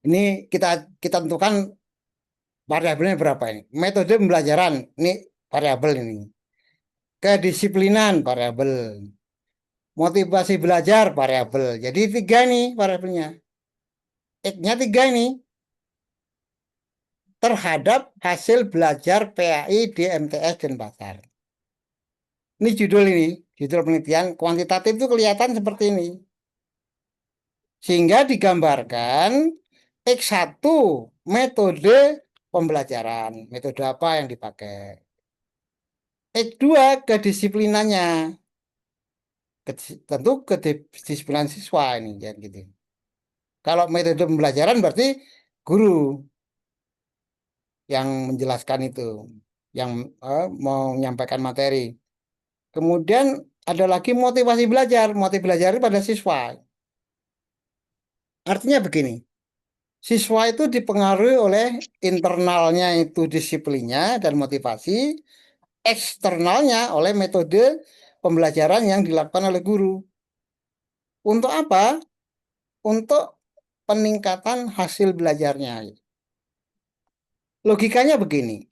Speaker 6: Ini kita tentukan variabelnya berapa ini. Metode pembelajaran ini variabel ini. Kedisiplinan variabel. Motivasi belajar variabel. Jadi 3 nih variabelnya. X-nya 3 ini. Terhadap hasil belajar PAI di MTS dan Pasar. Ini judul penelitian kuantitatif itu kelihatan seperti ini. Sehingga digambarkan X1 metode pembelajaran. Metode apa yang dipakai. X2 kedisiplinannya. Tentu kedisiplinan siswa ini ya, gitu. Kalau metode pembelajaran berarti guru yang menjelaskan itu, yang mau menyampaikan materi. Kemudian ada lagi motivasi belajar. Motivasi belajar pada siswa. Artinya begini, siswa itu dipengaruhi oleh internalnya itu disiplinnya dan motivasi, eksternalnya oleh metode pembelajaran yang dilakukan oleh guru. Untuk apa? Untuk peningkatan hasil belajarnya. Logikanya begini,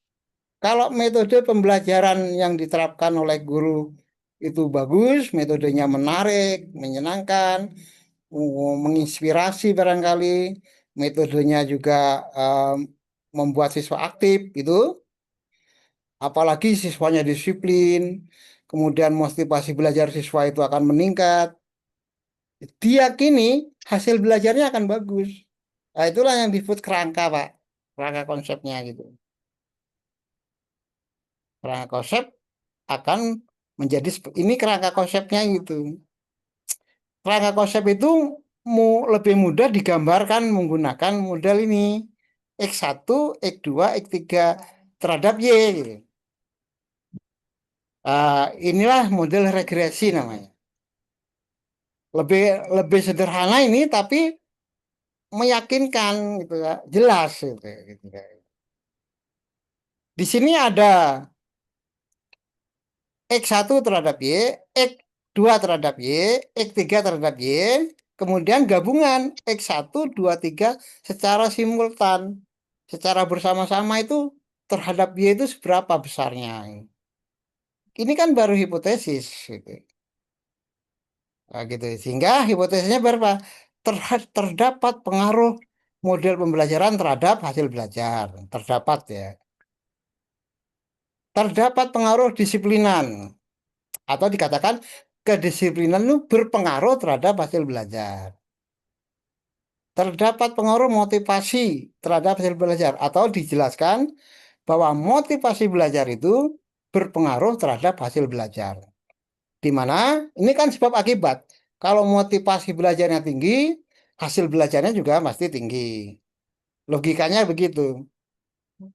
Speaker 6: kalau metode pembelajaran yang diterapkan oleh guru itu bagus, metodenya menarik, menyenangkan, menginspirasi barangkali, metodenya juga membuat siswa aktif itu, apalagi siswanya disiplin, kemudian motivasi belajar siswa itu akan meningkat, diyakini hasil belajarnya akan bagus. Nah, itulah yang disebut kerangka, Pak. Kerangka konsepnya gitu. Kerangka konsep akan menjadi ini kerangka konsepnya gitu. Kerangka konsep itu lebih mudah digambarkan menggunakan model ini. X1, X2, X3 terhadap Y gitu. Inilah model regresi namanya. Lebih lebih sederhana ini tapi meyakinkan gitu ya, jelas gitu. Di sini ada X1 terhadap Y, X2 terhadap Y, X3 terhadap Y, kemudian gabungan X1, 2, 3 secara simultan, secara bersama-sama itu terhadap Y itu seberapa besarnya. Ini kan baru hipotesis gitu. Nah, gitu. Sehingga hipotesisnya berapa? Terdapat pengaruh model pembelajaran terhadap hasil belajar. Terdapat ya. Terdapat pengaruh disiplinan. Atau dikatakan kedisiplinan itu berpengaruh terhadap hasil belajar. Terdapat pengaruh motivasi terhadap hasil belajar. Atau dijelaskan bahwa motivasi belajar itu berpengaruh terhadap hasil belajar. Di mana ini kan sebab akibat. Kalau motivasi belajarnya tinggi, hasil belajarnya juga pasti tinggi. Logikanya begitu.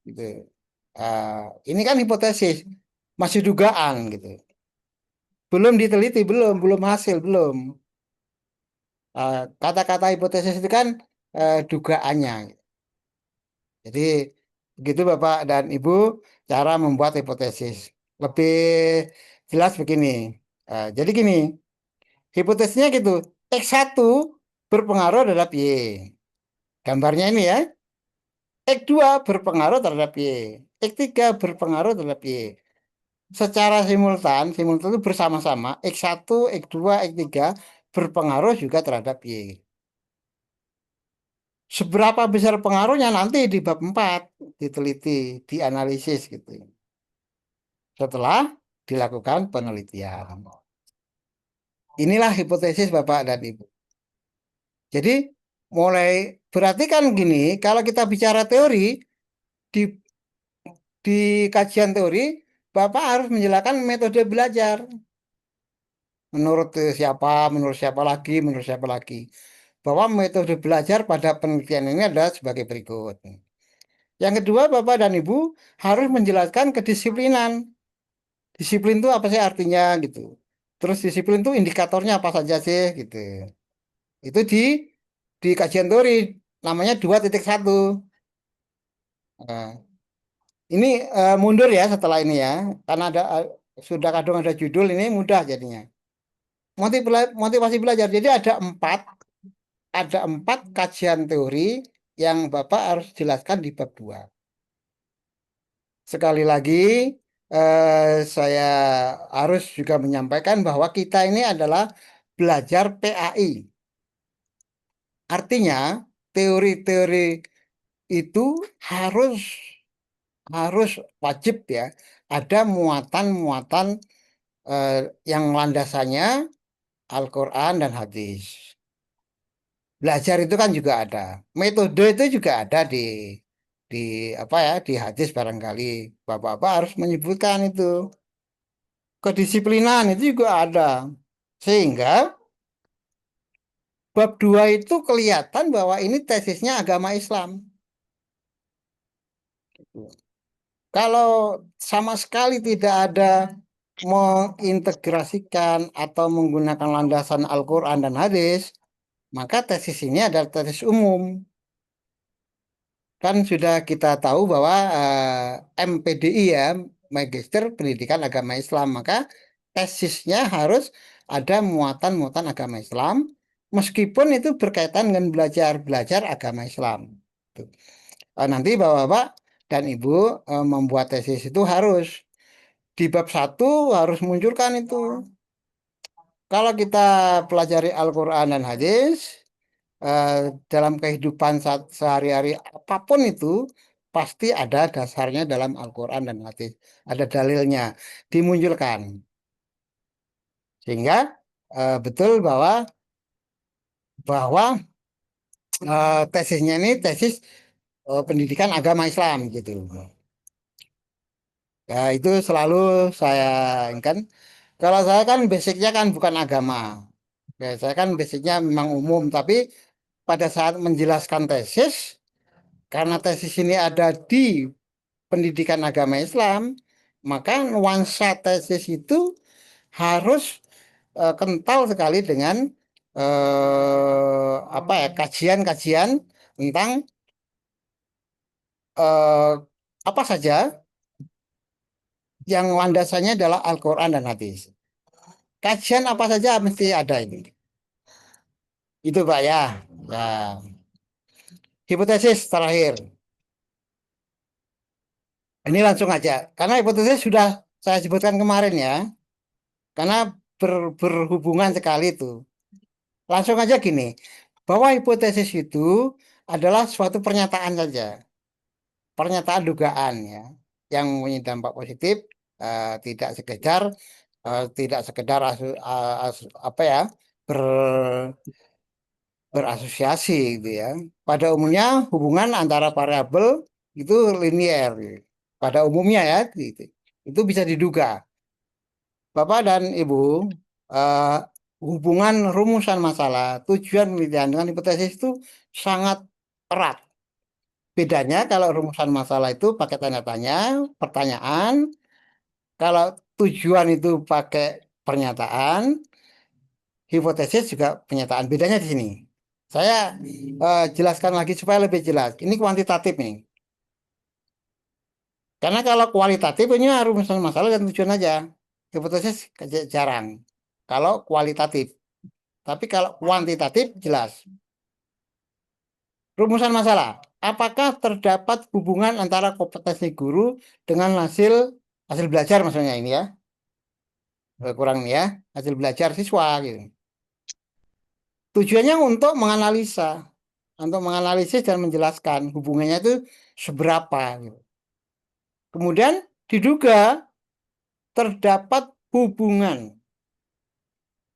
Speaker 6: Gitu. Ini kan hipotesis, masih dugaan gitu. Belum diteliti, belum hasil, belum. Kata-kata hipotesis itu kan dugaannya. Jadi begitu Bapak dan Ibu cara membuat hipotesis. Lebih jelas begini. Jadi gini, hipotesisnya gitu. X1 berpengaruh terhadap Y. Gambarnya ini ya. X2 berpengaruh terhadap Y. X3 berpengaruh terhadap Y. Secara simultan itu bersama-sama X1, X2, X3 berpengaruh juga terhadap Y. Seberapa besar pengaruhnya nanti di bab 4 diteliti, dianalisis gitu. Setelah dilakukan penelitian. Inilah hipotesis Bapak dan Ibu. Jadi berarti kan gini, kalau kita bicara teori di kajian teori, Bapak harus menjelaskan metode belajar. Menurut siapa lagi. Bahwa metode belajar pada penelitian ini adalah sebagai berikut. Yang kedua, Bapak dan Ibu harus menjelaskan kedisiplinan. Disiplin itu apa sih artinya gitu. Terus disiplin itu indikatornya apa saja sih gitu. Itu di kajian teori namanya 2.1. Nah, ini mundur ya setelah ini ya. Karena sudah kadang ada judul ini mudah jadinya. Motivasi belajar. Jadi ada empat kajian teori yang Bapak harus jelaskan di bab 2. Sekali lagi, saya harus juga menyampaikan bahwa kita ini adalah belajar PAI. Artinya, teori-teori itu harus wajib ya, ada muatan-muatan yang landasannya Al-Quran dan hadis. Belajar itu kan juga ada. Metode itu juga ada di apa ya, di hadis barangkali. Bapak-bapak harus menyebutkan itu. Kedisiplinan itu juga ada. Sehingga bab 2 itu kelihatan bahwa ini tesisnya agama Islam. Kalau sama sekali tidak ada mengintegrasikan atau menggunakan landasan Al-Quran dan hadis, maka tesis ini adalah tesis umum. Kan sudah kita tahu bahwa MPDI ya, Magister Pendidikan Agama Islam, maka tesisnya harus ada muatan-muatan agama Islam, meskipun itu berkaitan dengan belajar agama Islam. Nanti Bapak-Bapak dan Ibu membuat tesis itu harus di bab 1 harus munculkan itu. Kalau kita pelajari Al-Quran dan hadis, dalam kehidupan sehari-hari apapun itu, pasti ada dasarnya dalam Al-Quran dan hadis. Ada dalilnya, dimunculkan. Sehingga betul bahwa tesisnya ini tesis pendidikan agama Islam gitu. Ya, itu selalu saya ingat. Kalau saya kan basicnya kan bukan agama. Ya, saya kan basicnya memang umum, tapi pada saat menjelaskan tesis, karena tesis ini ada di pendidikan agama Islam, maka nuansa tesis itu harus kental sekali dengan apa ya, kajian-kajian tentang eh, apa saja yang landasannya adalah Al-Quran dan hadis. Kajian apa saja mesti ada ini. Itu Pak ya. Ya. Hipotesis terakhir. Ini langsung aja. Karena hipotesis sudah saya sebutkan kemarin ya. Karena berhubungan sekali itu. Langsung aja gini. Bahwa hipotesis itu adalah suatu pernyataan saja. Pernyataan dugaan ya. Yang mempunyai dampak positif. Tidak sekedar apa ya, berasosiasi gitu ya. Pada umumnya hubungan antara variabel itu linier gitu. Pada umumnya ya gitu. Itu bisa diduga. Bapak dan Ibu, eh, hubungan rumusan masalah, tujuan penelitian dengan hipotesis itu sangat erat. Bedanya kalau rumusan masalah itu pakai tanda tanya, pertanyaan. Kalau tujuan itu pakai pernyataan, hipotesis juga pernyataan. Bedanya di sini. Saya jelaskan lagi supaya lebih jelas. Ini kuantitatif nih. Karena kalau kualitatif ini rumusan masalah dan tujuan aja. Hipotesis jarang. Kalau kualitatif. Tapi kalau kuantitatif jelas. Rumusan masalah. Apakah terdapat hubungan antara kompetensi guru dengan hasil belajar maksudnya ini ya. Kurang ini ya. Hasil belajar siswa gitu. Tujuannya untuk menganalisis dan menjelaskan hubungannya itu seberapa. Gitu. Kemudian diduga terdapat hubungan.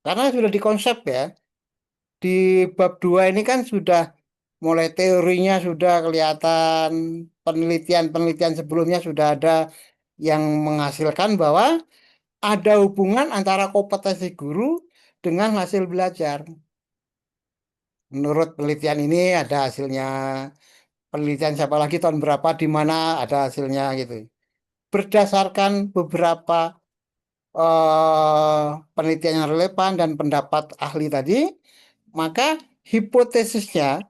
Speaker 6: Karena sudah dikonsep ya. Di bab 2 ini kan sudah mulai teorinya sudah kelihatan, penelitian-penelitian sebelumnya sudah ada yang menghasilkan bahwa ada hubungan antara kompetensi guru dengan hasil belajar. Menurut penelitian ini ada hasilnya, penelitian siapa lagi tahun berapa di mana ada hasilnya gitu. Berdasarkan beberapa penelitian yang relevan dan pendapat ahli tadi, maka hipotesisnya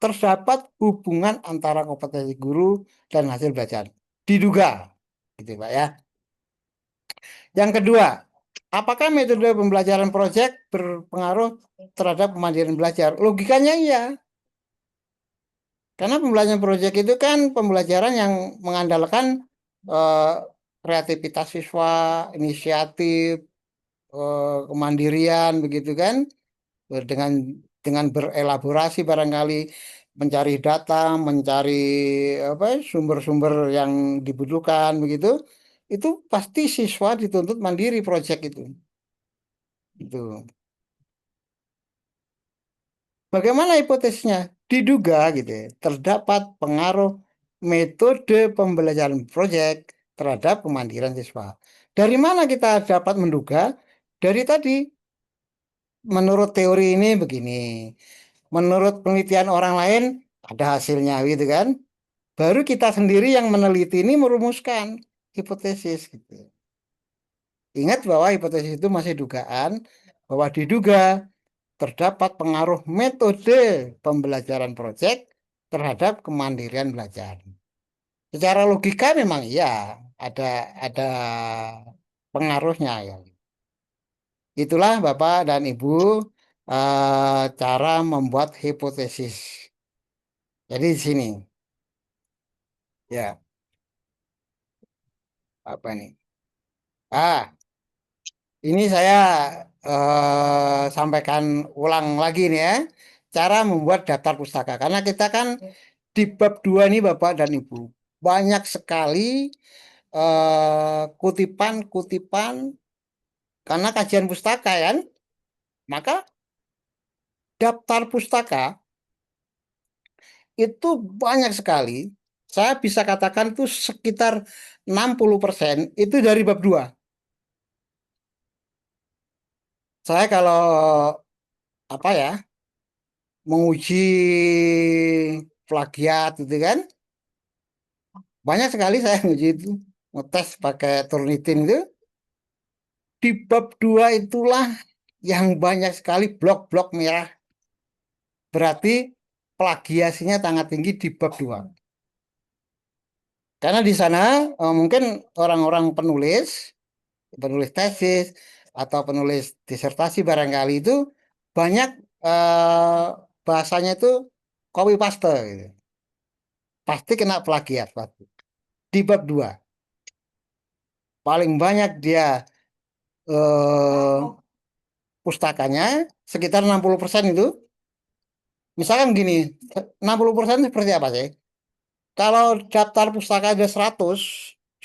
Speaker 6: terdapat hubungan antara kompetensi guru dan hasil belajar. Diduga, gitu Pak ya. Yang kedua, apakah metode pembelajaran proyek berpengaruh terhadap kemandirian belajar? Logikanya iya. Karena pembelajaran proyek itu kan pembelajaran yang mengandalkan eh, kreativitas siswa, inisiatif, kemandirian begitu kan, dengan berelaborasi barangkali mencari data, mencari apa sumber-sumber yang dibutuhkan begitu, itu pasti siswa dituntut mandiri proyek itu. Itu. Bagaimana hipotesisnya? Diduga gitu ya, terdapat pengaruh metode pembelajaran proyek terhadap kemandirian siswa. Dari mana kita dapat menduga? Dari tadi, menurut teori ini begini, menurut penelitian orang lain ada hasilnya gitu kan. Baru kita sendiri yang meneliti ini merumuskan hipotesis gitu. Ingat bahwa hipotesis itu masih dugaan, bahwa diduga terdapat pengaruh metode pembelajaran proyek terhadap kemandirian belajar. Secara logika memang iya ada pengaruhnya ya. Itulah Bapak dan Ibu cara membuat hipotesis. Jadi di sini ya. Apa ini? Ini saya sampaikan ulang lagi nih ya, cara membuat daftar pustaka. Karena kita kan di bab 2 ini Bapak dan Ibu, banyak sekali kutipan-kutipan karena kajian pustaka kan, maka daftar pustaka itu banyak sekali. Saya bisa katakan itu sekitar 60% itu dari bab 2. Saya kalau apa ya, menguji plagiat itu kan, banyak sekali saya nguji itu, ngetes pakai Turnitin itu. Di bab 2 itulah yang banyak sekali blok-blok merah. Berarti plagiasinya sangat tinggi di bab 2. Karena di sana mungkin orang-orang penulis tesis atau penulis disertasi barangkali itu banyak bahasanya itu copy paste gitu. Pasti kena plagiat pasti. Di bab 2 paling banyak dia eh, pustakanya sekitar 60% itu. Misalkan gini, 60% seperti apa sih? Kalau daftar pustaka ada 100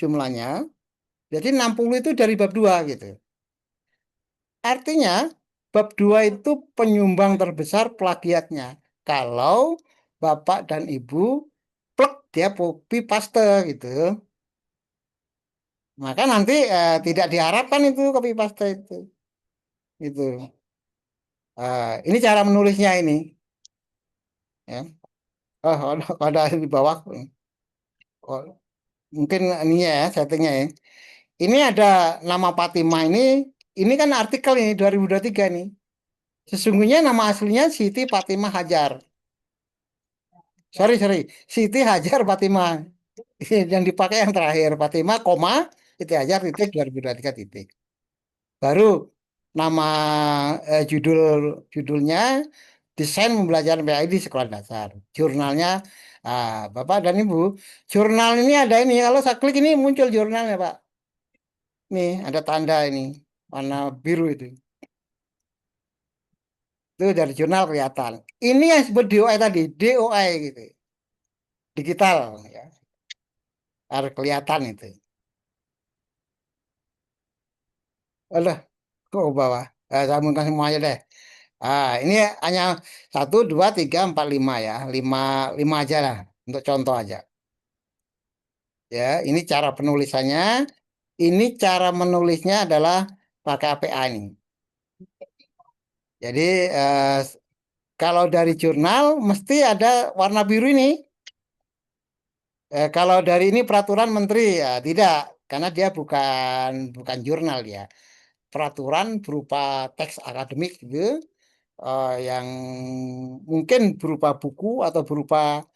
Speaker 6: jumlahnya, jadi 60 itu dari bab 2 gitu. Artinya bab 2 itu penyumbang terbesar plagiatnya. Kalau Bapak dan Ibu plek dia copy paste gitu. Maka nanti tidak diharapkan itu copy paste itu. Itu. Ini cara menulisnya ini. Ya. Oh, ada di bawah. Oh, mungkin ini ya settingnya ya. Ini ada nama Fatimah ini kan artikel ini 2023 nih. Sesungguhnya nama aslinya Siti Fatimah Hajar. Sorry, Siti Hajar Fatimah. Yang dipakai yang terakhir Fatimah, koma, Siti Hajar titik 2023 titik. Baru nama judulnya Desain Pembelajaran PAI di Sekolah Dasar. Jurnalnya Bapak dan Ibu, jurnal ini ada ini. Kalau saya klik ini muncul jurnalnya Pak. Nih ada tanda ini warna biru itu. Itu dari jurnal kelihatan. Ini yang disebut DOI tadi, DOI gitu. Digital ya. Harus kelihatan itu. Alah, kok ke bawah? Saya muntah semuanya deh. Ini hanya 1, 2, 3, 4, 5 ya. Lima aja lah untuk contoh aja. Ya, ini cara penulisannya. Ini cara menulisnya adalah pakai APA ini. Jadi kalau dari jurnal mesti ada warna biru ini. Kalau dari ini peraturan menteri ya tidak, karena dia bukan jurnal ya. Peraturan berupa teks akademik gitu, yang mungkin berupa buku atau berupa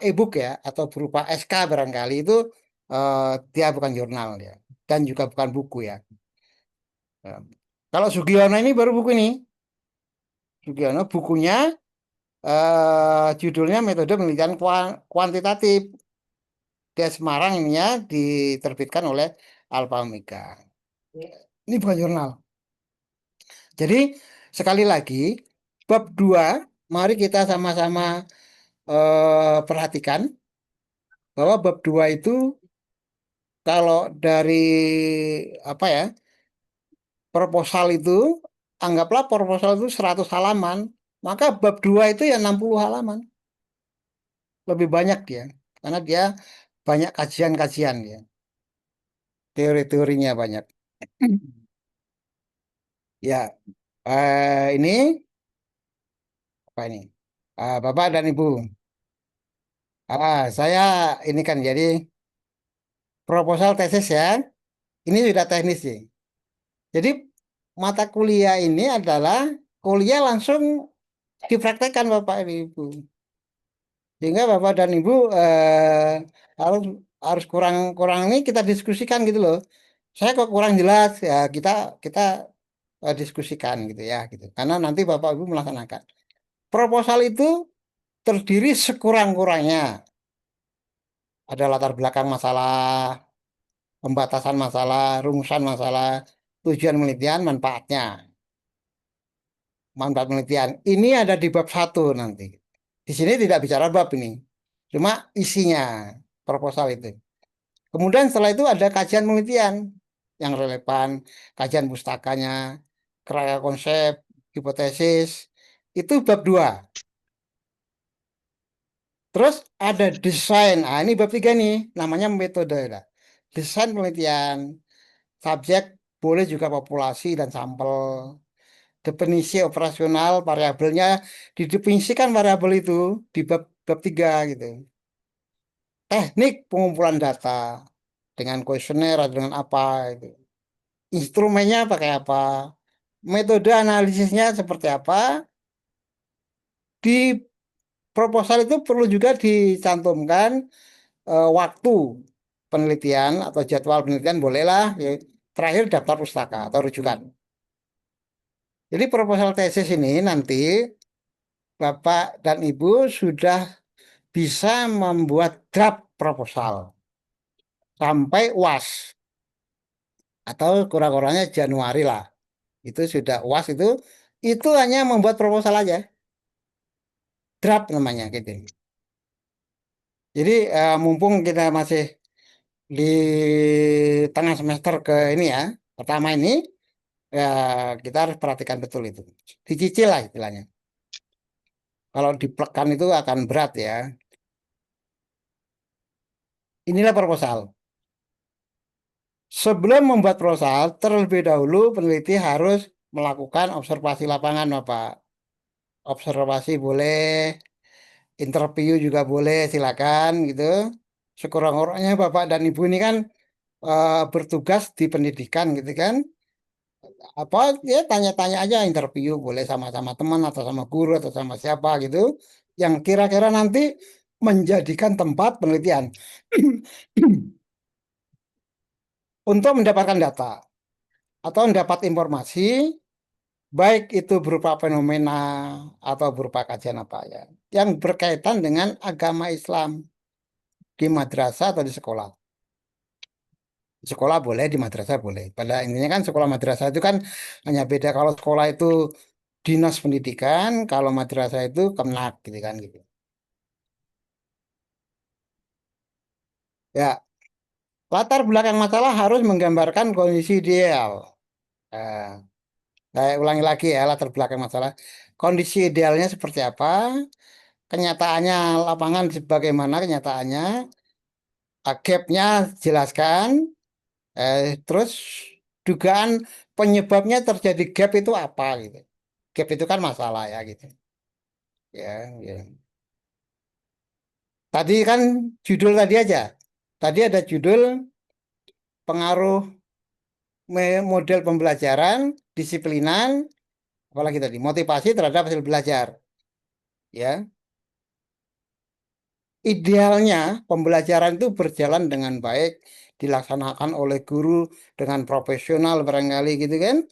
Speaker 6: e-book ya, atau berupa SK barangkali itu dia bukan jurnal ya, dan juga bukan buku ya. Ya. Kalau Sugiono ini baru buku ini. Sugiono bukunya judulnya metode penelitian kuantitatif. Dia Semarang ininya diterbitkan oleh Alfa Omega. Ini bukan jurnal. Jadi sekali lagi bab 2 mari kita sama-sama perhatikan bahwa bab 2 itu kalau dari apa ya, proposal itu anggaplah proposal itu 100 halaman, maka bab 2 itu ya 60 halaman. Lebih banyak dia karena dia banyak kajian-kajian ya. Teori-teorinya banyak. Ya, ini apa ini? Bapak dan Ibu, saya ini kan jadi proposal tesis ya. Ini sudah teknis sih. Jadi mata kuliah ini adalah kuliah langsung dipraktekkan Bapak dan Ibu. Sehingga Bapak dan Ibu harus harus kurang ini kita diskusikan gitu loh. Saya kok kurang jelas ya kita diskusikan gitu ya gitu. Karena nanti Bapak Ibu melaksanakan. Proposal itu terdiri sekurang-kurangnya ada latar belakang masalah, pembatasan masalah, rumusan masalah, tujuan penelitian, manfaatnya. Manfaat penelitian. Ini ada di bab 1 nanti. Di sini tidak bicara bab ini. Cuma isinya proposal itu. Kemudian setelah itu ada kajian penelitian yang relevan, kajian pustakanya, kerangka konsep, hipotesis. Itu bab 2. Terus ada desain. Ah, ini bab 3 nih, namanya metode. Nah, desain penelitian, subjek boleh juga populasi dan sampel. Definisi operasional variabelnya didefinisikan variabel itu di bab 3 gitu. Teknik pengumpulan data dengan kuesioner atau dengan apa itu. Instrumennya pakai apa? Metode analisisnya seperti apa? Di proposal itu perlu juga dicantumkan waktu penelitian atau jadwal penelitian bolehlah ya. Terakhir daftar pustaka atau rujukan. Jadi proposal tesis ini nanti Bapak dan Ibu sudah bisa membuat draft proposal sampai UAS atau kurang-kurangnya Januari lah. Itu sudah UAS itu hanya membuat proposal aja, draft namanya gitu. Jadi mumpung kita masih di tengah semester ke ini ya, pertama ini ya kita harus perhatikan betul itu. Dicicil lah istilahnya. Kalau diplekan itu akan berat ya. Inilah proposal. Sebelum membuat proposal, terlebih dahulu peneliti harus melakukan observasi lapangan, Bapak. Observasi boleh, interview juga boleh, silakan gitu. Sekurang-kurangnya Bapak dan Ibu ini kan bertugas di pendidikan gitu kan. Apa ya tanya-tanya aja, interview boleh sama-sama teman atau sama guru atau sama siapa gitu yang kira-kira nanti menjadikan tempat penelitian untuk mendapatkan data atau mendapat informasi baik itu berupa fenomena atau berupa kajian apa ya yang berkaitan dengan agama Islam di madrasah atau di sekolah. Di sekolah boleh, di madrasah boleh. Pada intinya kan sekolah madrasah itu kan hanya beda kalau sekolah itu dinas pendidikan, kalau madrasah itu Kemnak gitu kan gitu. Ya, latar belakang masalah harus menggambarkan kondisi ideal. Nah, saya ulangi lagi ya latar belakang masalah. Kondisi idealnya seperti apa? Kenyataannya lapangan sebagaimana kenyataannya, gapnya jelaskan, terus dugaan penyebabnya terjadi gap itu apa gitu. Gap itu kan masalah ya gitu. Ya, ya. Tadi kan judul tadi aja. Tadi ada judul pengaruh model pembelajaran, disiplinan, apalagi tadi motivasi terhadap hasil belajar. Ya, idealnya pembelajaran itu berjalan dengan baik, dilaksanakan oleh guru dengan profesional barangkali gitu kan,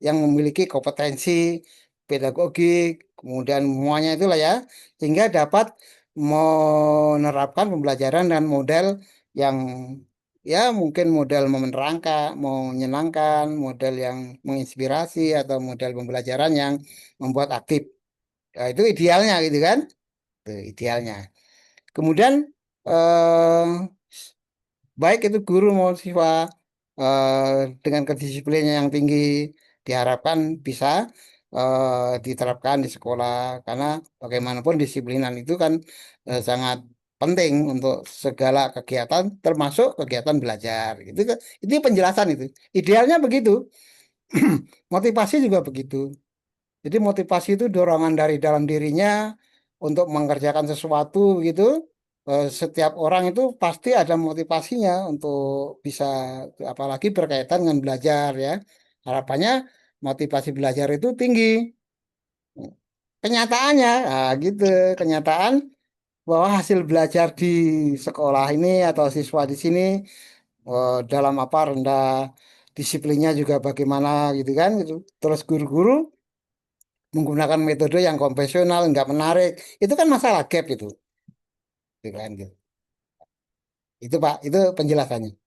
Speaker 6: yang memiliki kompetensi pedagogik, kemudian semuanya itulah ya, sehingga dapat menerapkan pembelajaran dan model yang ya mungkin model menerangkan, menyenangkan, model yang menginspirasi atau model pembelajaran yang membuat aktif. Ya, itu idealnya gitu kan, itu idealnya. Kemudian eh, baik itu guru maupun siswa dengan kedisiplinannya yang tinggi diharapkan bisa diterapkan di sekolah karena bagaimanapun disiplinan itu kan sangat penting untuk segala kegiatan termasuk kegiatan belajar gitu itu penjelasan itu idealnya begitu. Motivasi juga begitu. Jadi motivasi itu dorongan dari dalam dirinya untuk mengerjakan sesuatu gitu. Setiap orang itu pasti ada motivasinya untuk bisa, apalagi berkaitan dengan belajar ya. Harapannya motivasi belajar itu tinggi. Kenyataannya, nah gitu, kenyataan bahwa hasil belajar di sekolah ini atau siswa di sini dalam apa rendah, disiplinnya juga bagaimana gitu kan gitu. Terus guru-guru menggunakan metode yang konvensional, nggak menarik, itu kan masalah gap itu kan gitu. Itu Pak, itu penjelasannya.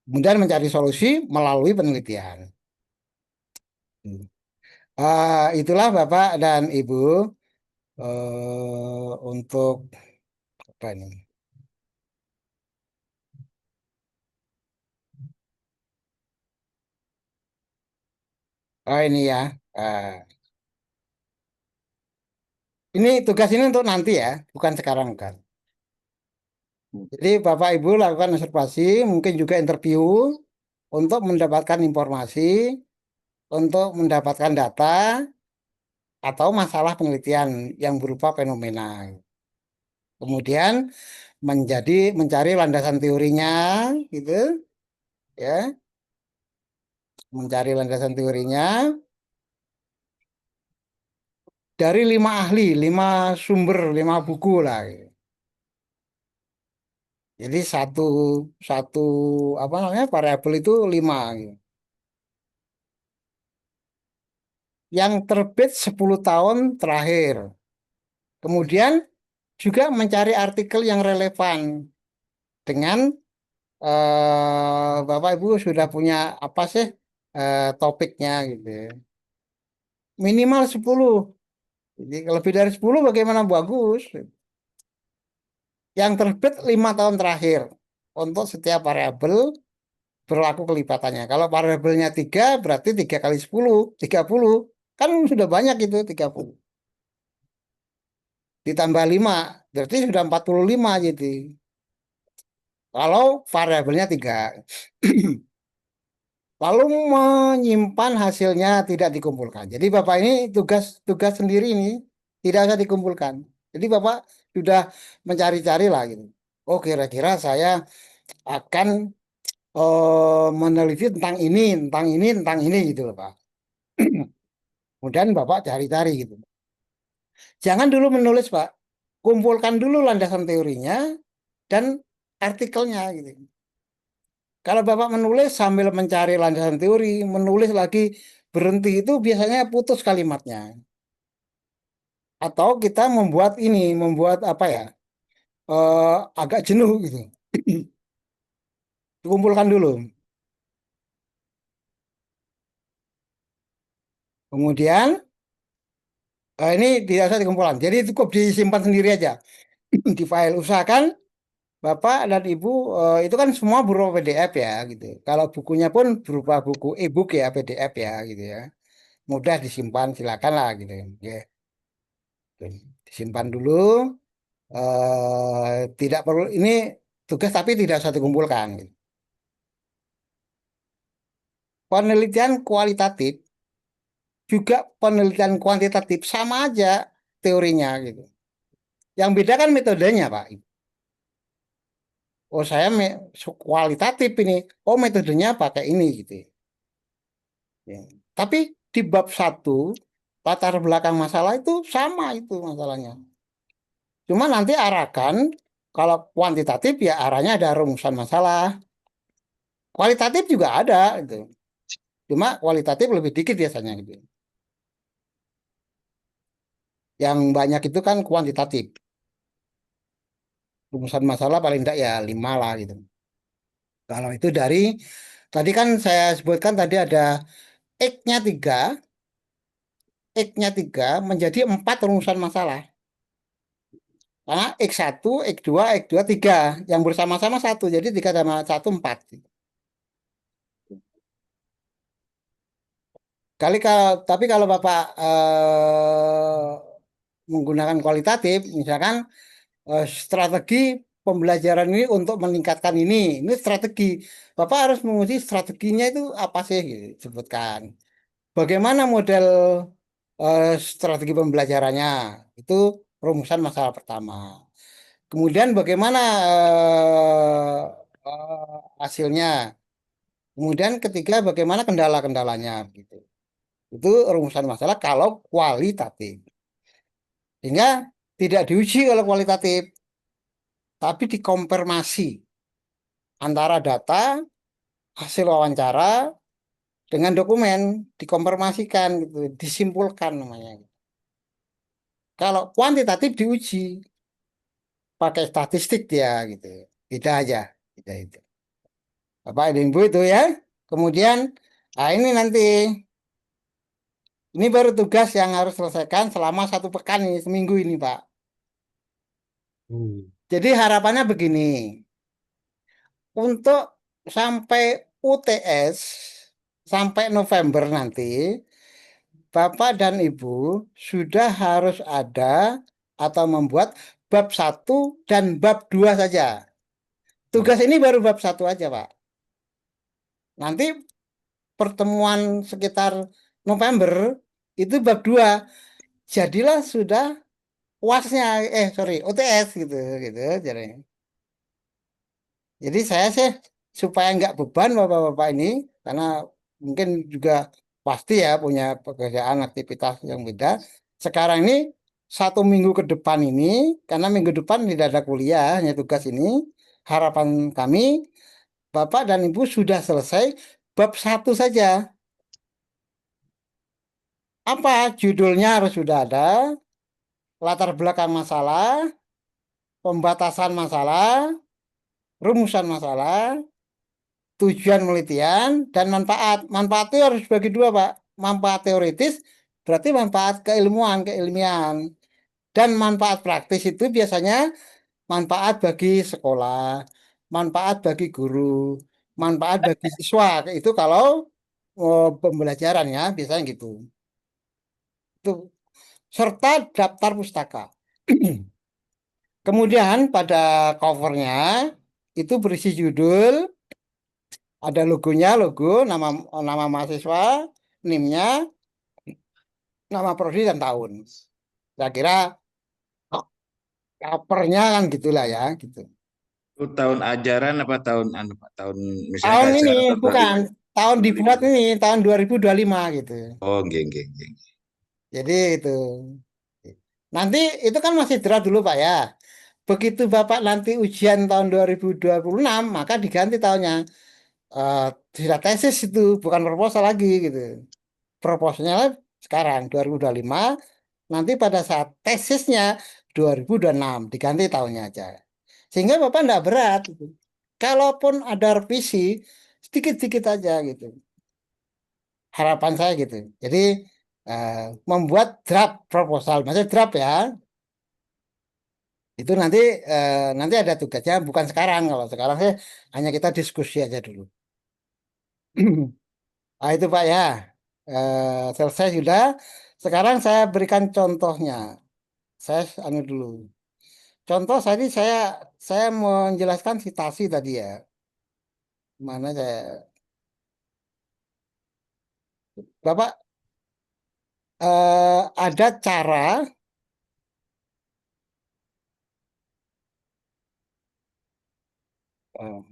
Speaker 6: Kemudian mencari solusi melalui penelitian. Itulah Bapak dan Ibu untuk apa ini? Oh ini ya. Ah, ini tugas ini untuk nanti ya, bukan sekarang kan. Jadi Bapak Ibu lakukan observasi, mungkin juga interview untuk mendapatkan informasi, untuk mendapatkan data atau masalah penelitian yang berupa fenomena. Kemudian mencari landasan teorinya, gitu ya, mencari landasan teorinya dari 5 ahli, 5 sumber, 5 buku lah. Gitu. Jadi satu satu apa namanya variabel itu 5. Gitu. Yang terbit 10 tahun terakhir. Kemudian juga mencari artikel yang relevan dengan Bapak Ibu sudah punya apa sih topiknya gitu. Minimal 10. Jadi lebih dari 10 bagaimana bagus. Yang terbit 5 tahun terakhir untuk setiap variabel berlaku kelipatannya. Kalau variabelnya 3 berarti 3 kali 10, 30. Kan sudah banyak itu 30. Ditambah 5 berarti sudah 45 jadi. Kalau variabelnya 3. Lalu menyimpan hasilnya tidak dikumpulkan. Jadi Bapak ini tugas sendiri ini tidak usah dikumpulkan. Jadi Bapak sudah mencari-cari lah gitu. Oh kira-kira saya akan meneliti tentang ini gitu loh Pak. Kemudian Bapak cari-cari gitu. Jangan dulu menulis Pak. Kumpulkan dulu landasan teorinya dan artikelnya gitu. Kalau Bapak menulis sambil mencari landasan teori, menulis lagi berhenti itu biasanya putus kalimatnya. Atau kita membuat apa ya, agak jenuh gitu. Dikumpulkan dulu. Kemudian ini tidak usah dikumpulkan. Jadi cukup disimpan sendiri aja di file. Usahakan Bapak dan Ibu itu kan semua berupa PDF ya gitu. Kalau bukunya pun berupa buku e-book ya PDF ya gitu ya. Mudah disimpan silakan lah gitu. Oke. Disimpan dulu. Tidak perlu ini tugas tapi tidak usah dikumpulkan. Gitu. Penelitian kualitatif juga penelitian kuantitatif sama aja teorinya gitu. Yang beda kan metodenya Pak. Oh saya kualitatif ini. Oh metodenya pakai ini gitu. Ya. Tapi di bab 1 latar belakang masalah itu sama itu masalahnya. Cuma nanti arahkan kalau kuantitatif ya arahnya ada rumusan masalah. Kualitatif juga ada gitu. Cuma kualitatif lebih dikit biasanya gitu. Yang banyak itu kan kuantitatif. Rumusan masalah paling tidak ya 5 lah gitu. Kalau itu dari tadi kan saya sebutkan tadi ada X-nya 3, X-nya 3 menjadi 4 rumusan masalah. Karena X1, X2, X2, 3 yang bersama-sama 1. Jadi 3 tambah 1, 4. Tapi kalau Bapak menggunakan kualitatif, misalkan strategi pembelajaran ini untuk meningkatkan ini strategi. Bapak harus menguji strateginya itu apa sih, gitu, sebutkan. Bagaimana model strategi pembelajarannya? Itu rumusan masalah pertama. Kemudian bagaimana hasilnya? Kemudian ketiga, bagaimana kendala-kendalanya? Gitu. Itu rumusan masalah kalau kualitatif. Sehingga tidak diuji kalau kualitatif, tapi dikonfirmasi antara data, hasil wawancara, dengan dokumen, dikonfirmasikan, gitu, disimpulkan namanya. Kalau kuantitatif diuji, pakai statistik dia gitu. Beda aja. Beda itu. Bapak dan Ibu itu ya. Kemudian, ini nanti, ini baru tugas yang harus selesaikan selama 1 pekan ini, seminggu ini, Pak. Jadi harapannya begini, untuk sampai UTS, sampai November nanti, Bapak dan Ibu sudah harus ada atau membuat bab 1 dan bab 2 saja. Tugas ini baru bab 1 aja, Pak. Nanti pertemuan sekitar November itu bab 2. Jadilah sudah UASnya, UTS gitu gitu. Jadi saya sih supaya nggak beban bapak-bapak ini, karena mungkin juga pasti ya punya pekerjaan aktivitas yang beda. Sekarang ini 1 minggu ke depan ini, karena minggu depan tidak ada kuliah, hanya tugas ini. Harapan kami bapak dan ibu sudah selesai bab 1 saja. Apa judulnya harus sudah ada, latar belakang masalah, pembatasan masalah, rumusan masalah, tujuan penelitian, dan manfaat. Manfaat itu harus bagi 2, Pak. Manfaat teoritis berarti manfaat keilmuan, keilmian. Dan manfaat praktis itu biasanya manfaat bagi sekolah, manfaat bagi guru, manfaat bagi siswa. Itu kalau pembelajaran ya, biasanya gitu. Itu serta daftar pustaka. Kemudian pada covernya itu berisi judul, ada logonya, logo, nama nama mahasiswa, NIM-nya, nama prodi dan tahun. Saya kira covernya kan gitulah ya, gitu.
Speaker 3: Itu tahun ajaran apa tahun anu Pak? Tahun misalnya
Speaker 6: Tahun ini
Speaker 3: ajaran tahun
Speaker 6: bukan,
Speaker 3: 2000.
Speaker 6: tahun dibuat ini tahun 2025 gitu.
Speaker 3: Oh, nggih nggih nggih.
Speaker 6: Jadi itu. Nanti itu kan masih draft dulu Pak ya. Begitu Bapak nanti ujian tahun 2026, maka diganti tahunnya. Eh Tidak tesis itu, bukan proposal lagi gitu. Proposalnya sekarang 2025, nanti pada saat tesisnya 2026 diganti tahunnya aja. Sehingga Bapak enggak berat gitu. Kalaupun ada revisi sedikit-sedikit aja gitu. Harapan saya gitu. Jadi eh, membuat draft proposal, maksudnya draft ya. Itu nanti ada tugasnya, bukan sekarang. Kalau sekarang sih hanya kita diskusi aja dulu. Nah, itu Pak ya. Selesai sudah. Sekarang saya berikan contohnya. Saya anu dulu. Contoh tadi saya menjelaskan citasi tadi ya. Mana saya Bapak ada cara eh,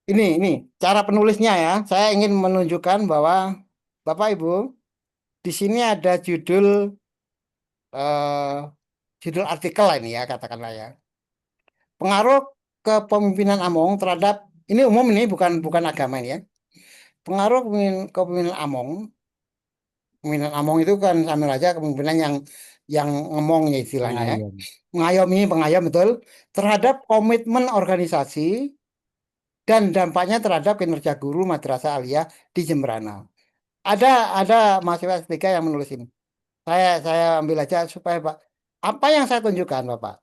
Speaker 6: ini cara penulisnya ya. Saya ingin menunjukkan bahwa Bapak Ibu di sini ada eh, judul artikel lah ini ya, katakanlah ya. Pengaruh kepemimpinan Among terhadap, ini umum, ini bukan bukan agama ini ya. Pengaruh kepemimpinan Among itu kan sama aja kepemimpinan yang ngomong ya istilahnya ya. Mengayomi, pengayom betul, terhadap komitmen organisasi dan dampaknya terhadap kinerja guru madrasah aliyah di Jemberana. Ada mahasiswa S3 yang menulis ini. Saya ambil aja supaya Pak, apa yang saya tunjukkan Bapak.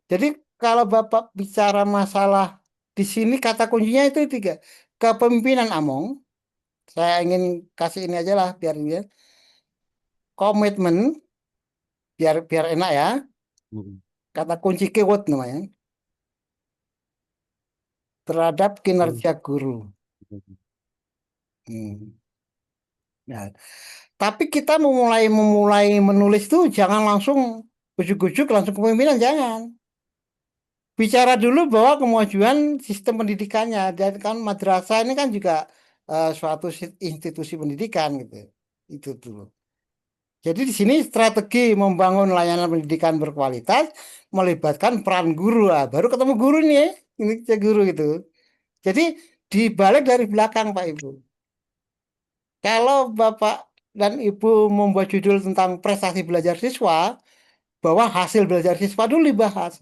Speaker 6: Jadi kalau Bapak bicara masalah di sini kata kuncinya itu 3. Kepemimpinan Among, saya ingin kasih ini aja lah biar ini ya. Komitmen, biar biar enak ya. Kata kunci keyword namanya. Terhadap kinerja guru. Hmm. Nah, tapi kita memulai menulis itu jangan langsung ujuk-ujuk langsung kepemimpinan, jangan. Bicara dulu bahwa kemajuan sistem pendidikannya, dan kan madrasah ini kan juga suatu institusi pendidikan gitu. Itu dulu. Jadi di sini strategi membangun layanan pendidikan berkualitas melibatkan peran guru. Lah, baru ketemu guru nih, ya. Ini guru gitu. Jadi dibalik dari belakang Pak Ibu. Kalau Bapak dan Ibu membuat judul tentang prestasi belajar siswa, bahwa hasil belajar siswa dulu dibahas.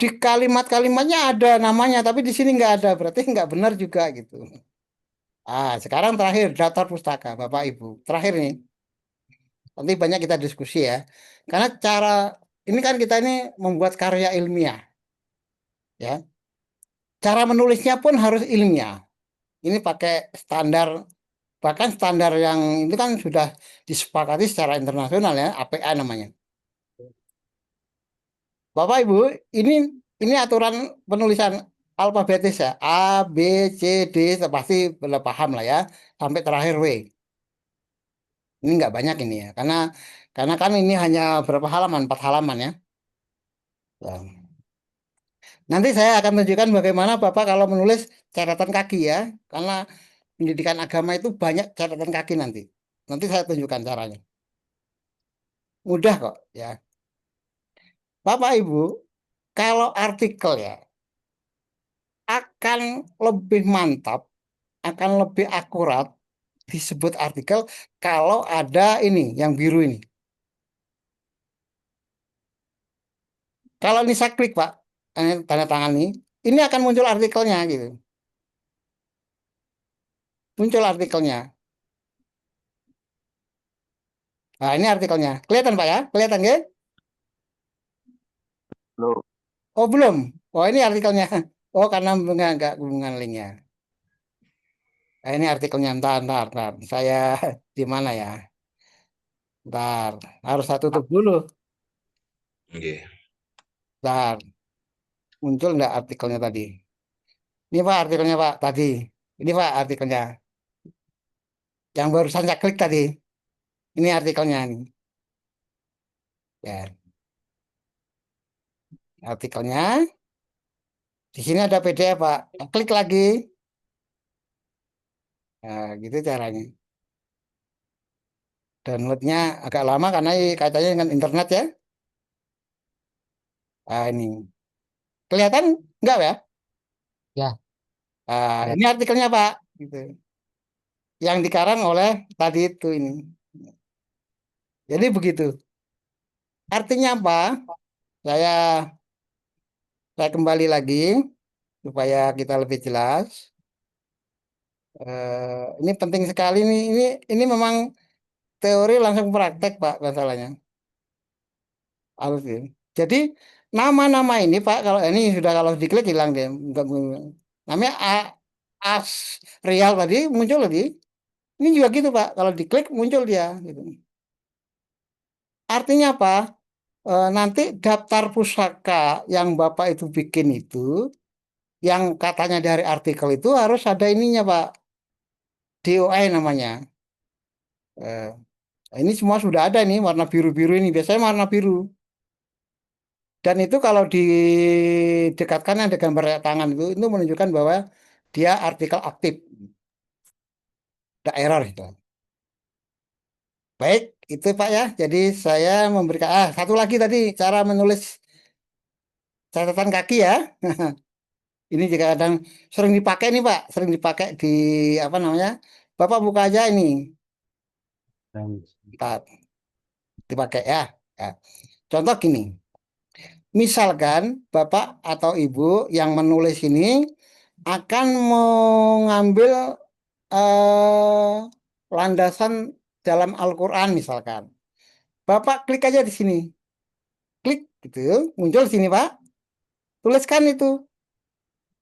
Speaker 6: di kalimat-kalimatnya ada namanya, tapi di sini nggak ada, berarti nggak benar juga gitu. Sekarang terakhir daftar pustaka, Bapak Ibu. Terakhir nih, nanti banyak kita diskusi ya. Karena ini kan kita ini membuat karya ilmiah, ya. Cara menulisnya pun harus ilmiah. Ini pakai standar, bahkan standar yang itu kan sudah disepakati secara internasional ya, APA namanya. Bapak Ibu, ini ini aturan penulisan alfabetis ya. A, B, C, D, pasti udah paham lah ya. Sampai terakhir W. Ini nggak banyak ini ya. Karena kan ini hanya berapa halaman? 4 halaman ya. Ya. Nanti saya akan tunjukkan bagaimana Bapak kalau menulis catatan kaki ya. Karena pendidikan agama itu banyak catatan kaki nanti. Nanti saya tunjukkan caranya. Mudah kok ya. Bapak Ibu, kalau artikel ya akan lebih mantap, akan lebih akurat disebut artikel kalau ada ini yang biru ini. Kalau ini saya klik Pak, tanda tangan ini akan muncul artikelnya gitu. Muncul artikelnya. Nah, ini artikelnya. Kelihatan Pak ya? Kelihatan ya?
Speaker 5: Belum.
Speaker 6: Oh, belum. Oh, ini artikelnya. Oh, karena enggak hubungan linknya. Nah, ini artikelnya. Ntar. Saya di mana ya? Ntar. Harus saya tutup dulu.
Speaker 4: Oke.
Speaker 6: Ntar. Muncul enggak artikelnya tadi? Ini Pak artikelnya Pak tadi. Ini Pak artikelnya. Yang barusan saya klik tadi. Ini artikelnya. Nih. Ya, artikelnya. Di sini ada PDF Pak. Klik lagi. Nah, gitu caranya. Downloadnya agak lama karena kaitannya dengan internet ya. Ini. Kelihatan enggak ya? Ya. Ini artikelnya Pak. Gitu. Yang dikarang oleh tadi itu ini. Jadi begitu. Artinya apa? Saya saya kembali lagi supaya kita lebih jelas. Ini penting sekali nih. Ini memang teori langsung praktek Pak masalahnya. Harus ya. Jadi nama-nama ini Pak kalau ini sudah kalau diklik hilang dia. Namanya as real tadi muncul lagi. Ini juga gitu Pak. Kalau diklik muncul dia. Gitu. Artinya apa? Nanti daftar pusaka yang Bapak itu bikin itu, yang katanya dari artikel itu harus ada ininya Pak. DOI namanya. Eh, ini semua sudah ada nih warna biru-biru ini. Biasanya warna biru. Dan itu kalau didekatkan ada gambar tangan itu menunjukkan bahwa dia artikel aktif. Ada error itu. Baik, itu Pak ya. Jadi saya memberikan satu lagi tadi cara menulis catatan kaki ya. Ini juga kadang sering dipakai nih Pak, sering dipakai di apa namanya? Bapak buka aja ini. Bentar, dipakai ya. Ya. Contoh gini. Misalkan Bapak atau Ibu yang menulis ini akan mengambil landasan dalam Al-Quran misalkan. Bapak klik aja di sini. Klik gitu, muncul di sini Pak. Tuliskan itu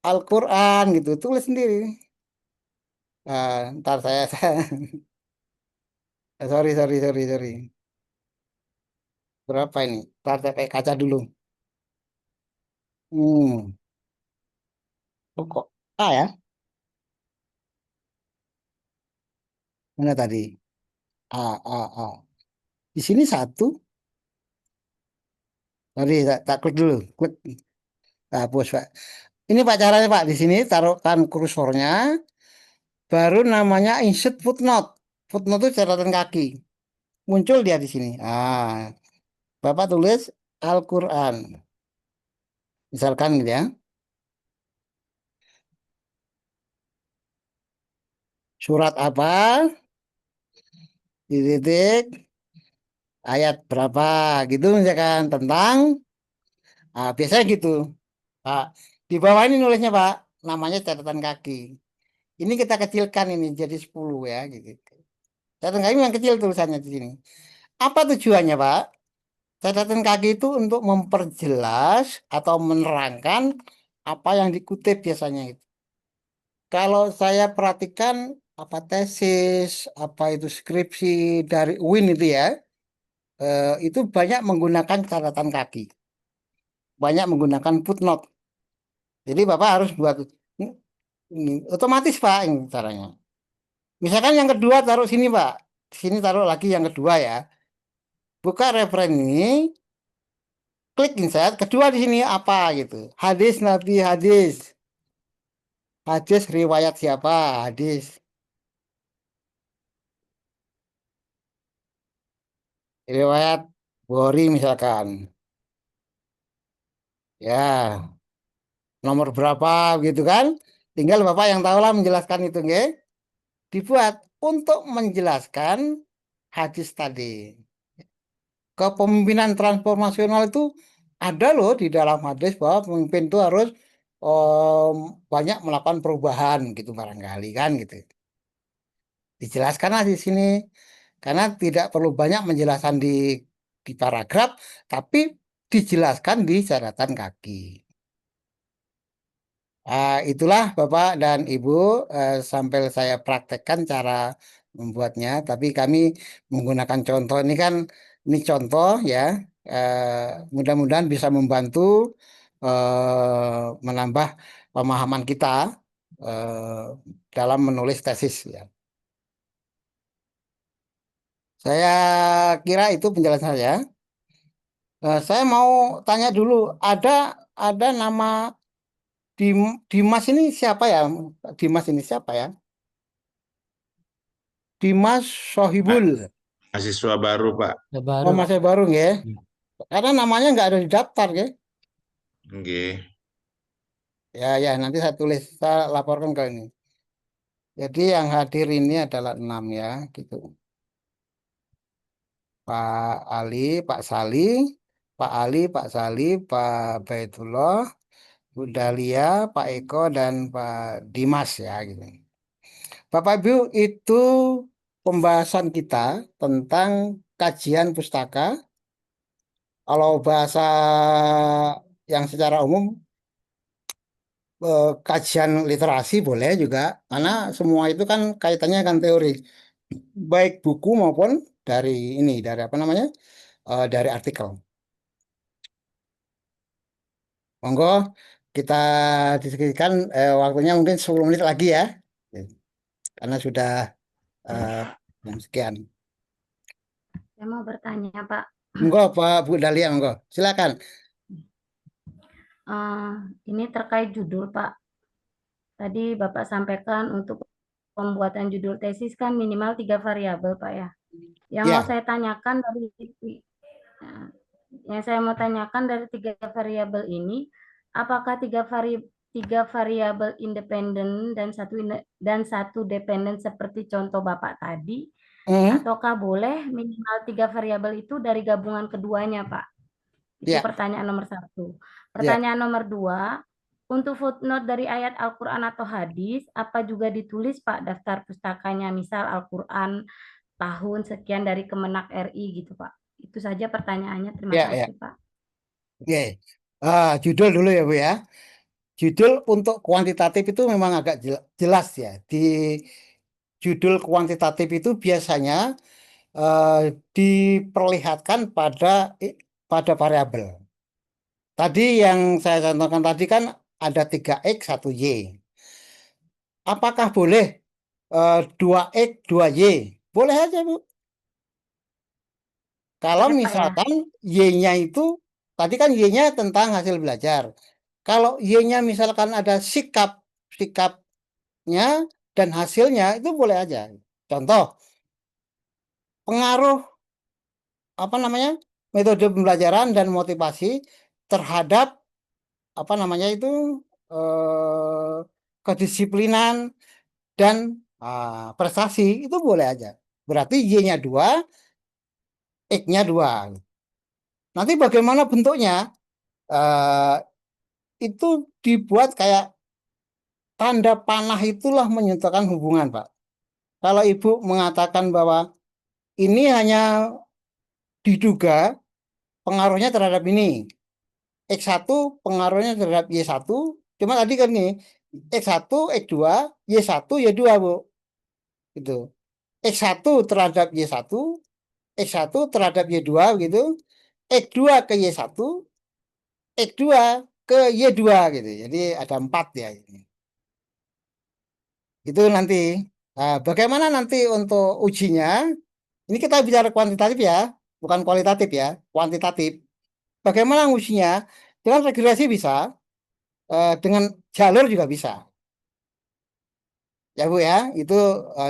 Speaker 6: Al-Quran gitu, tulis sendiri. Ntar saya sorry. Berapa ini? Ntar saya pakai kaca dulu. Hmm, kok ya? Mana tadi? A. Di sini satu. Tadi tak klik dulu. Klik. Hapus Pak. Ini Pak caranya Pak. Di sini taruhkan kursornya. Baru namanya insert footnote. Footnote itu catatan kaki. Muncul dia di sini. Bapak tulis Al-Quran. Misalkan gitu ya. Surat apa? Di titik ayat berapa gitu misalkan tentang biasanya gitu. Pak. Di bawah ini nulisnya Pak, namanya catatan kaki. Ini kita kecilkan ini jadi 10 ya gitu. Catatan kaki yang kecil tulisannya di sini. Apa tujuannya Pak? Catatan kaki itu untuk memperjelas atau menerangkan apa yang dikutip biasanya itu. Kalau saya perhatikan apa tesis, apa itu skripsi dari UIN itu ya, itu banyak menggunakan catatan kaki, banyak menggunakan footnote. Jadi Bapak harus buat ini otomatis Pak ini caranya. Misalkan yang kedua taruh sini Pak, sini taruh lagi yang kedua ya. Buka referen ini, klik insert. Kedua di sini apa gitu? Hadis Nabi hadis. Hadis riwayat siapa? Hadis. Riwayat Bukhari misalkan. Ya, nomor berapa gitu kan? Tinggal Bapak yang tahu lah menjelaskan itu, nggih. Dibuat untuk menjelaskan hadis tadi. Kepemimpinan transformasional itu ada loh di dalam hadis bahwa pemimpin itu harus banyak melakukan perubahan gitu barangkali kan gitu. Dijelaskanlah di sini karena tidak perlu banyak menjelaskan di paragraf, tapi dijelaskan di catatan kaki. Itulah Bapak dan Ibu sampai saya praktekkan cara membuatnya, tapi kami menggunakan contoh ini contoh ya, mudah-mudahan bisa membantu menambah pemahaman kita eh, dalam menulis tesis ya. Saya kira itu penjelasan saya. Saya mau tanya dulu, ada nama Dimas ini siapa ya? Dimas ini siapa ya? Dimas Sohibul.
Speaker 3: Mahasiswa baru, Pak.
Speaker 6: Oh, masih baru ya. Karena namanya nggak ada di daftar ya.
Speaker 3: Nggih.
Speaker 6: Ya, ya, nanti saya tulis, saya laporkan ke ini. Jadi yang hadir ini adalah 6 ya, gitu. Pak Ali, Pak Sali, Pak Ali, Pak Sali, Pak Baitullah, Bu Dahlia, Pak Eko, dan Pak Dimas ya, gitu. Bapak Ibu, itu pembahasan kita tentang kajian pustaka. Kalau bahasa yang secara umum kajian literasi boleh juga, karena semua itu kan kaitannya kan teori, baik buku maupun dari ini, dari apa namanya, dari artikel. Monggo kita diskusikan waktunya mungkin 10 menit lagi ya, karena sudah eh, jam sekian.
Speaker 2: Saya mau bertanya, Pak.
Speaker 6: Monggo Pak Bu Dahlia, monggo silakan.
Speaker 2: Ini terkait judul, Pak. Tadi Bapak sampaikan untuk pembuatan judul tesis kan minimal 3 variabel, Pak ya. Yang
Speaker 6: Ya.
Speaker 2: mau saya tanyakan dari 3 variabel ini, apakah 3 variabel independen dan satu dependen seperti contoh Bapak tadi, ataukah boleh minimal 3 variabel itu dari gabungan keduanya, Pak? Itu
Speaker 6: Ya.
Speaker 2: pertanyaan nomor 1. Pertanyaan nomor 2, untuk footnote dari ayat Al-Quran atau hadis, apa juga ditulis Pak daftar pustakanya, misal Al-Quran tahun sekian dari Kemenak RI gitu Pak. Itu saja pertanyaannya, terima kasih Pak.
Speaker 6: Oke. Judul dulu ya Bu ya. Judul untuk kuantitatif itu memang agak jelas ya. Di judul kuantitatif itu biasanya diperlihatkan pada variabel. Tadi yang saya contohkan tadi kan ada 3X, 1Y. Apakah boleh 2X, 2Y? Boleh aja, Bu. Kalau
Speaker 2: Boleh, Pak, ya.
Speaker 6: misalkan Y-nya itu, tadi kan Y-nya tentang hasil belajar. Kalau Y-nya misalkan ada sikapnya dan hasilnya, itu boleh aja. Contoh, pengaruh apa namanya, metode pembelajaran dan motivasi terhadap apa namanya itu kedisiplinan dan prestasi, itu boleh aja. Berarti Y-nya 2, X-nya 2. Nanti bagaimana bentuknya? itu dibuat kayak tanda panah itulah menyatakan hubungan, Pak. Kalau Ibu mengatakan bahwa ini hanya diduga pengaruhnya terhadap ini, X1 pengaruhnya terhadap Y1, cuma tadi kan nih, X1, X2, Y1, Y2, Bu. Gitu. X1 terhadap Y1, X1 terhadap Y2 gitu, X2 ke Y1, X2 ke Y2 gitu. Jadi ada 4 ya. Itu nanti. Nah, bagaimana nanti untuk ujinya? Ini kita bicara kuantitatif ya, bukan kualitatif ya, kuantitatif. Bagaimana ujinya? Dengan regresi bisa, dengan jalur juga bisa. Ya Bu ya, itu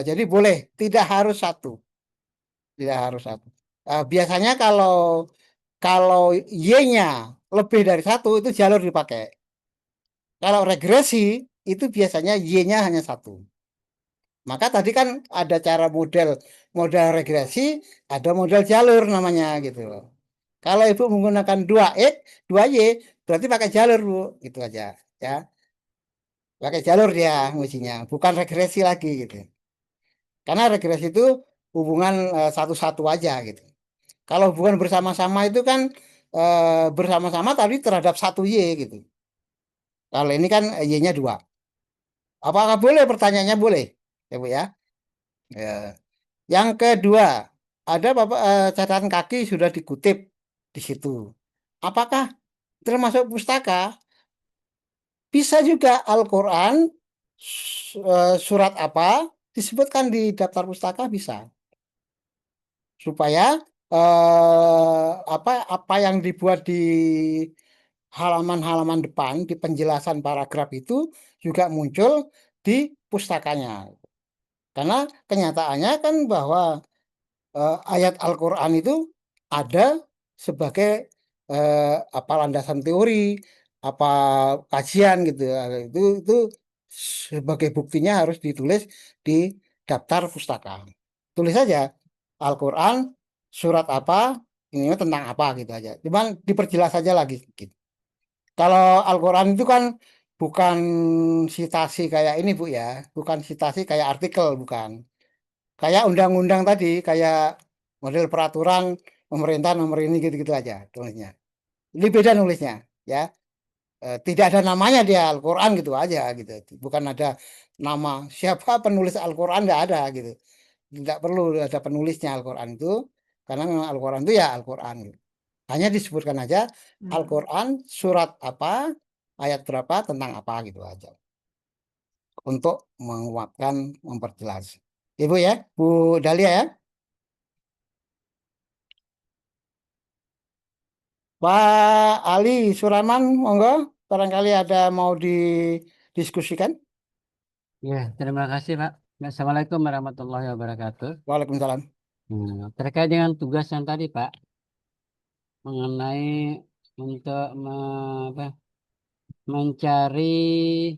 Speaker 6: jadi boleh, tidak harus satu, tidak harus satu. Biasanya kalau kalau Y-nya lebih dari satu itu jalur dipakai. Kalau regresi itu biasanya Y-nya hanya satu. Maka tadi kan ada cara model model regresi, ada model jalur namanya gitu loh. Kalau Ibu menggunakan 2X, 2Y, berarti pakai jalur, Bu. Gitu aja, ya. Pakai jalur dia ngujinya, bukan regresi lagi gitu. Karena regresi itu hubungan satu-satu aja gitu. Kalau hubungan bersama-sama itu kan bersama-sama tadi terhadap satu Y gitu. Kalau ini kan Y-nya 2. Apakah boleh? Pertanyaannya boleh, ya Bu ya. Ya. Yang kedua, ada Bapak catatan kaki sudah dikutip di situ. Apakah termasuk pustaka? Bisa juga Al-Quran surat apa disebutkan di daftar pustaka bisa. Supaya apa yang dibuat di halaman-halaman depan di penjelasan paragraf itu juga muncul di pustakanya. Karena kenyataannya kan bahwa ayat Al-Quran itu ada sebagai apa landasan teori, apa kajian gitu. Itu sebagai buktinya harus ditulis di daftar pustaka. Tulis saja Al-Quran surat apa, ini tentang apa gitu aja. Cuman diperjelas saja lagi sedikit. Kalau Al-Quran itu kan bukan sitasi kayak ini Bu ya, bukan sitasi kayak artikel, bukan. Kayak undang-undang tadi, kayak model peraturan pemerintah nomor ini gitu-gitu aja tulisnya. Ini beda nulisnya, ya. Tidak ada namanya dia Al-Quran gitu aja gitu. Bukan ada nama siapa penulis Al-Quran, nggak ada gitu. Tidak perlu ada penulisnya Al-Quran itu, karena memang Al-Quran itu ya Al-Quran gitu. Hanya disebutkan aja Al-Quran surat apa, ayat berapa, tentang apa gitu aja. Untuk menguatkan, memperjelas. Ibu ya, Bu Dahlia ya. Pak Ali Suraman, monggo, barangkali ada mau didiskusikan.
Speaker 7: Ya, terima kasih Pak. Assalamualaikum warahmatullahi wabarakatuh.
Speaker 6: Waalaikumsalam.
Speaker 7: Terkait dengan tugas yang tadi Pak, mengenai untuk mencari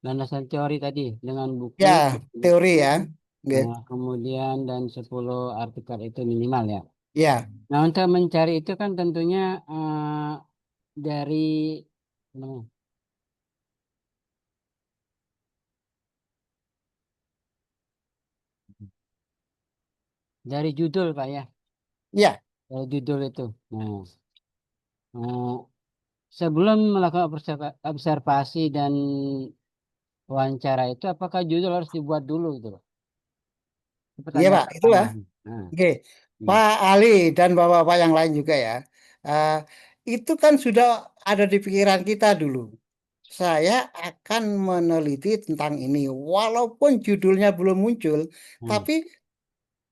Speaker 7: landasan teori tadi dengan buku,
Speaker 6: Ya, teori ya. Oke.
Speaker 7: kemudian dan 10 artikel itu minimal ya.
Speaker 6: Ya,
Speaker 7: Nah, untuk mencari itu kan tentunya dari apa namanya, dari judul Pak ya,
Speaker 6: ya,
Speaker 7: dari judul itu. Nah, eh, sebelum melakukan observasi dan wawancara itu, apakah judul harus dibuat dulu gitu Pak? Itu
Speaker 6: iya
Speaker 7: pertanyaan
Speaker 6: Pak,
Speaker 7: pertama.
Speaker 6: itulah.
Speaker 7: Nah,
Speaker 6: Oke,
Speaker 7: hmm,
Speaker 6: Pak Ali dan bapak-bapak yang lain juga ya. Eh, itu kan sudah ada di pikiran kita dulu. Saya akan meneliti tentang ini, walaupun judulnya belum muncul,
Speaker 7: hmm.
Speaker 6: tapi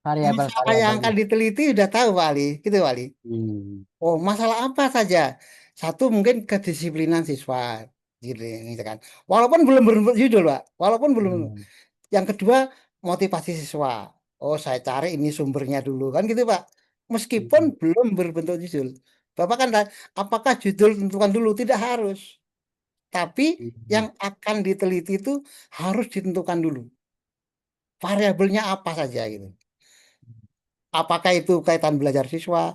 Speaker 6: masalah yang
Speaker 7: Variabel-variabelnya.
Speaker 6: akan diteliti udah tahu Pak Ali, gitu Pak Ali.
Speaker 7: Hmm.
Speaker 6: Oh, masalah apa saja? Satu mungkin kedisiplinan siswa, gitu kan. Walaupun belum berbentuk judul, Pak. Walaupun belum.
Speaker 7: Hmm.
Speaker 6: Yang kedua, motivasi siswa. Oh, saya cari ini sumbernya dulu, kan gitu, Pak. Meskipun
Speaker 7: Hmm.
Speaker 6: belum berbentuk judul. Bapak kan, apakah judul tentukan dulu? Tidak harus. Tapi yang
Speaker 7: Hmm.
Speaker 6: akan diteliti itu harus ditentukan dulu. Variabelnya apa saja gitu. Apakah itu kaitan belajar siswa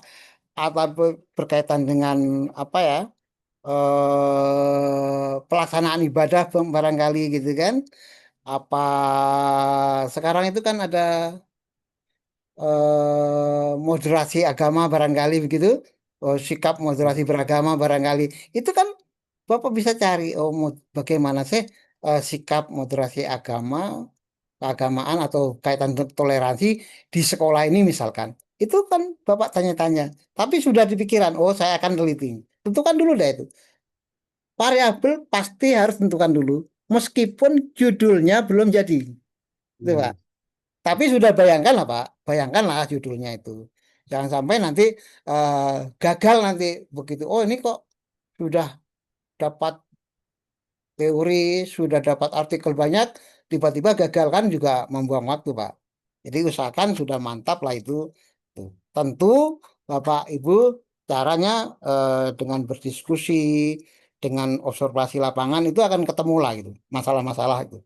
Speaker 6: atau berkaitan dengan apa ya? pelaksanaan ibadah barangkali gitu kan. Apa sekarang itu kan ada moderasi agama barangkali begitu, sikap moderasi beragama barangkali itu kan Bapak bisa cari bagaimana sih sikap moderasi agama, keagamaan atau kaitan toleransi di sekolah ini misalkan. Itu kan Bapak tanya-tanya, tapi sudah dipikiran, oh saya akan teliti. Tentukan dulu deh itu. Variabel pasti harus tentukan dulu, meskipun judulnya belum jadi. Itu Pak. Tapi sudah bayangkan lah Pak, bayangkanlah judulnya itu. Jangan sampai nanti eh, gagal nanti begitu. Oh ini kok sudah dapat teori, sudah dapat artikel banyak, tiba-tiba gagal kan juga membuang waktu Pak. Jadi usahakan sudah mantap lah itu. Tuh. Tentu Bapak Ibu caranya dengan berdiskusi, dengan observasi lapangan itu akan ketemu lah gitu, masalah-masalah itu.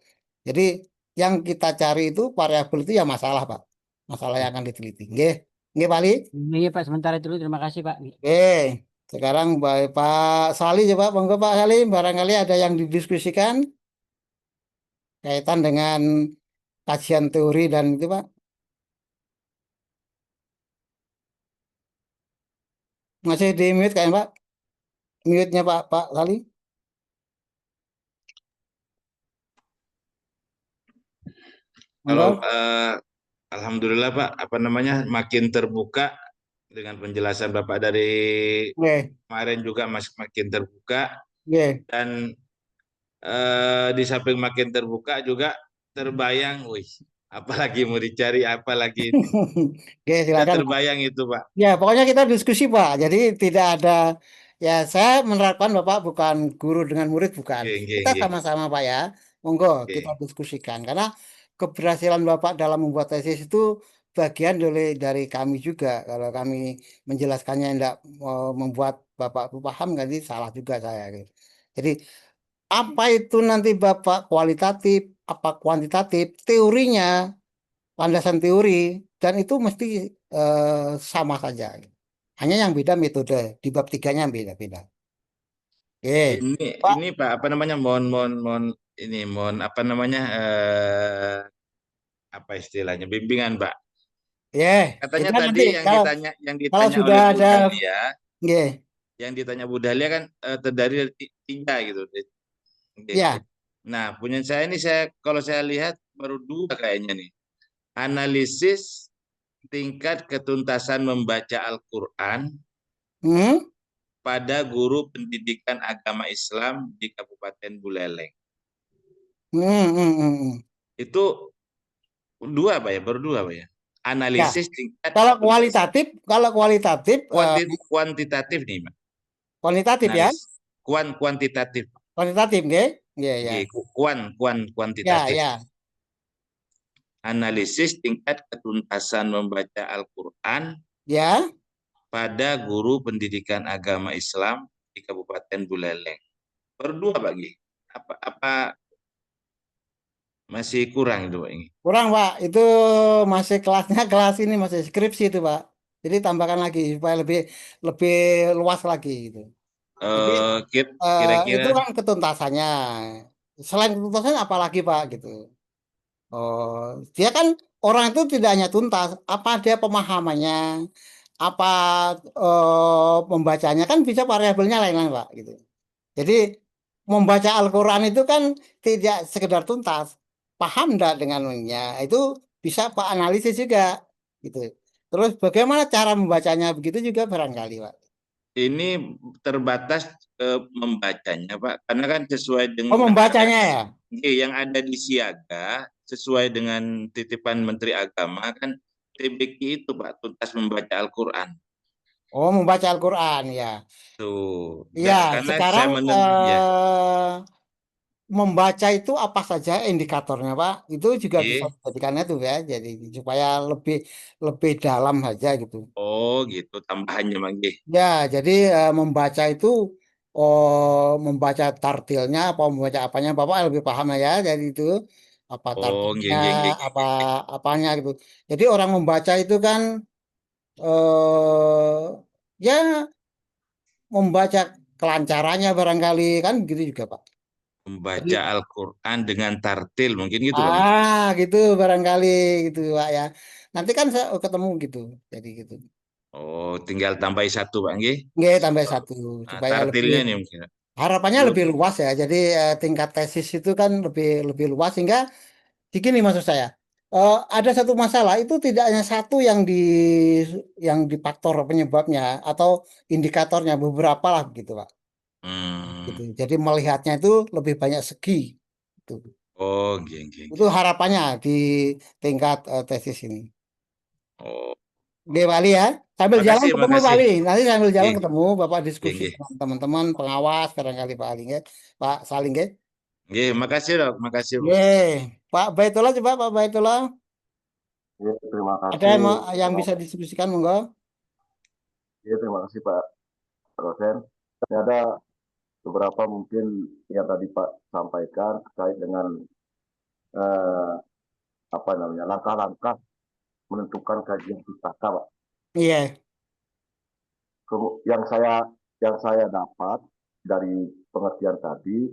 Speaker 6: Jadi yang kita cari itu variabel itu ya masalah Pak. Masalah yang akan diteliti. Nggih. Nggih Pak Ali.
Speaker 7: Iya Pak, sementara dulu terima kasih Pak.
Speaker 6: Oke, sekarang Pak Sali coba, monggo Pak Sali, barangkali ada yang didiskusikan kaitan dengan kajian teori dan itu Pak. Masih di mute kan Pak? Mute-nya Pak Sali.
Speaker 3: Kalau
Speaker 6: Monggo.
Speaker 3: Alhamdulillah Pak, apa namanya, makin terbuka dengan penjelasan Bapak dari
Speaker 6: Oke,
Speaker 3: kemarin juga makin terbuka,
Speaker 6: oke.
Speaker 3: dan di samping makin terbuka juga terbayang, wih, apalagi mau dicari, apalagi ini.
Speaker 6: Oke,
Speaker 3: Sudah
Speaker 6: silakan Pak.
Speaker 3: terbayang itu Pak.
Speaker 6: Ya, pokoknya kita diskusi Pak. Jadi tidak ada ya saya menerapkan Bapak bukan guru dengan murid bukan.
Speaker 3: Oke, oke,
Speaker 6: Kita
Speaker 3: oke,
Speaker 6: sama-sama Pak ya. Monggo kita
Speaker 3: oke.
Speaker 6: diskusikan karena keberhasilan Bapak dalam membuat tesis itu bagian dari kami juga. Kalau kami menjelaskannya tidak membuat Bapak paham nanti salah juga saya gitu. Jadi apa itu nanti Bapak kualitatif, apa kuantitatif, teorinya landasan teori dan itu mesti sama saja. Hanya yang beda metode di bab tiganya yang beda-beda. Oke,
Speaker 3: Ini
Speaker 6: Pak.
Speaker 3: ini Pak, apa namanya, mohon ini, mohon apa namanya, apa istilahnya, bimbingan Pak.
Speaker 6: Ya,
Speaker 3: Katanya
Speaker 6: itu nanti
Speaker 3: tadi yang
Speaker 6: kalau kalau
Speaker 3: ditanya
Speaker 6: sudah
Speaker 3: oleh Bu
Speaker 6: ada,
Speaker 3: Dahlia,
Speaker 6: ya,
Speaker 3: kan terdari dari tiga gitu. Oke.
Speaker 6: ya,
Speaker 3: Nah, punya saya ini, kalau saya lihat baru dua kayaknya nih. Analisis tingkat ketuntasan membaca Al-Quran
Speaker 6: hmm,
Speaker 3: pada guru pendidikan agama Islam di Kabupaten Buleleng.
Speaker 6: hmm.
Speaker 3: Itu dua Pak ya, baru dua Pak ya.
Speaker 6: Ya,
Speaker 3: Analisis tingkat
Speaker 6: kalau
Speaker 3: ketuntasan.
Speaker 6: kualitatif,
Speaker 3: Kuantitatif nih Pak.
Speaker 6: kualitatif ya,
Speaker 3: Analis. Kuantitatif.
Speaker 6: kualitatif, ya, ya,
Speaker 3: Oke,
Speaker 6: ya,
Speaker 3: kuantitatif.
Speaker 6: ya,
Speaker 3: Analisis tingkat ketuntasan membaca Al-Quran
Speaker 6: ya.
Speaker 3: pada guru pendidikan agama Islam di Kabupaten Buleleng. Berdua bagi. Apa masih kurang itu Pak ini?
Speaker 6: Kurang Pak, itu masih kelasnya kelas ini masih skripsi itu Pak. Jadi tambahkan lagi supaya lebih lebih luas lagi gitu. Jadi itu
Speaker 3: Kira-kira
Speaker 6: kan ketuntasannya. Selain ketuntasan apalagi Pak gitu. Oh, dia kan orang itu tidak hanya tuntas, apa dia pemahamannya, apa membacanya kan bisa variabelnya lain-lain Pak gitu. Jadi membaca Al-Quran itu kan tidak sekedar tuntas, paham enggak dengannya itu bisa Pak analisis juga gitu. Terus bagaimana cara membacanya begitu juga barangkali Pak.
Speaker 3: ini terbatas membacanya Pak, karena kan sesuai
Speaker 6: Oh
Speaker 3: dengan
Speaker 6: membacanya ya.
Speaker 3: yang ada di Siaga, sesuai dengan titipan Menteri Agama kan, TBQ itu Pak, tuntas membaca Al-Quran.
Speaker 6: Oh membaca Al-Quran ya.
Speaker 3: Tuh,
Speaker 6: Ya
Speaker 3: karena saya
Speaker 6: sekarang
Speaker 3: ya,
Speaker 6: membaca itu apa saja indikatornya Pak? Itu juga bisa
Speaker 3: oke.
Speaker 6: dijadikan itu ya. Jadi supaya lebih lebih dalam saja gitu.
Speaker 3: Oh gitu tambahannya Manggi.
Speaker 6: Ya, jadi membaca itu membaca tartilnya apa membaca apanya Bapak lebih paham ya. Jadi itu apa
Speaker 3: Oh,
Speaker 6: tartilnya,
Speaker 3: nggih, nggih, nggih,
Speaker 6: apa
Speaker 3: nggih, nggih.
Speaker 6: apanya gitu. Jadi orang membaca itu kan ya membaca kelancarannya barangkali kan gitu juga Pak.
Speaker 3: Membaca Al-Quran dengan tartil mungkin gitu kali.
Speaker 6: Gitu barangkali gitu Pak ya. Nanti kan saya ketemu gitu. Jadi gitu.
Speaker 3: Oh, tinggal tambahi satu Pak nggih.
Speaker 6: Nggih, tambah satu
Speaker 3: Nah,
Speaker 6: supaya lebih
Speaker 3: tartilnya nih mungkin.
Speaker 6: harapannya
Speaker 3: Belum.
Speaker 6: lebih luas ya. Jadi tingkat tesis itu kan lebih lebih luas sehingga begini maksud saya. Ada satu masalah itu tidak hanya satu yang di faktor penyebabnya atau indikatornya beberapa lah gitu Pak.
Speaker 3: Hmm.
Speaker 6: Gitu. Jadi melihatnya itu lebih banyak segi. Gitu.
Speaker 3: Oh, nggih nggih
Speaker 6: Itu
Speaker 3: nggih.
Speaker 6: harapannya di tingkat tesis ini.
Speaker 3: Oh,
Speaker 6: Oke, Pak Ali ya. Sambil jalan
Speaker 3: makasih
Speaker 6: ketemu Pak
Speaker 3: makasih.
Speaker 6: Ali. Nanti sambil jalan
Speaker 3: Nggih
Speaker 6: ketemu Bapak
Speaker 3: nggih
Speaker 6: diskusi
Speaker 3: nggih.
Speaker 6: dengan teman-teman pengawas barangkali Pak Ali ya. Pak Saling ya.
Speaker 3: Nggih, makasih Dok, makasih
Speaker 6: Oke, Pak Baitullah coba Pak Baitullah.
Speaker 4: Ya, terima
Speaker 6: Ada
Speaker 4: kasih.
Speaker 6: yang bisa didiskusikan monggo?
Speaker 4: Ya, terima kasih Pak Rosen. Ada beberapa mungkin yang tadi Pak sampaikan terkait dengan eh, apa namanya langkah-langkah menentukan kajian pustaka, Pak.
Speaker 6: Iya,
Speaker 4: Yang saya dapat dari pengertian tadi,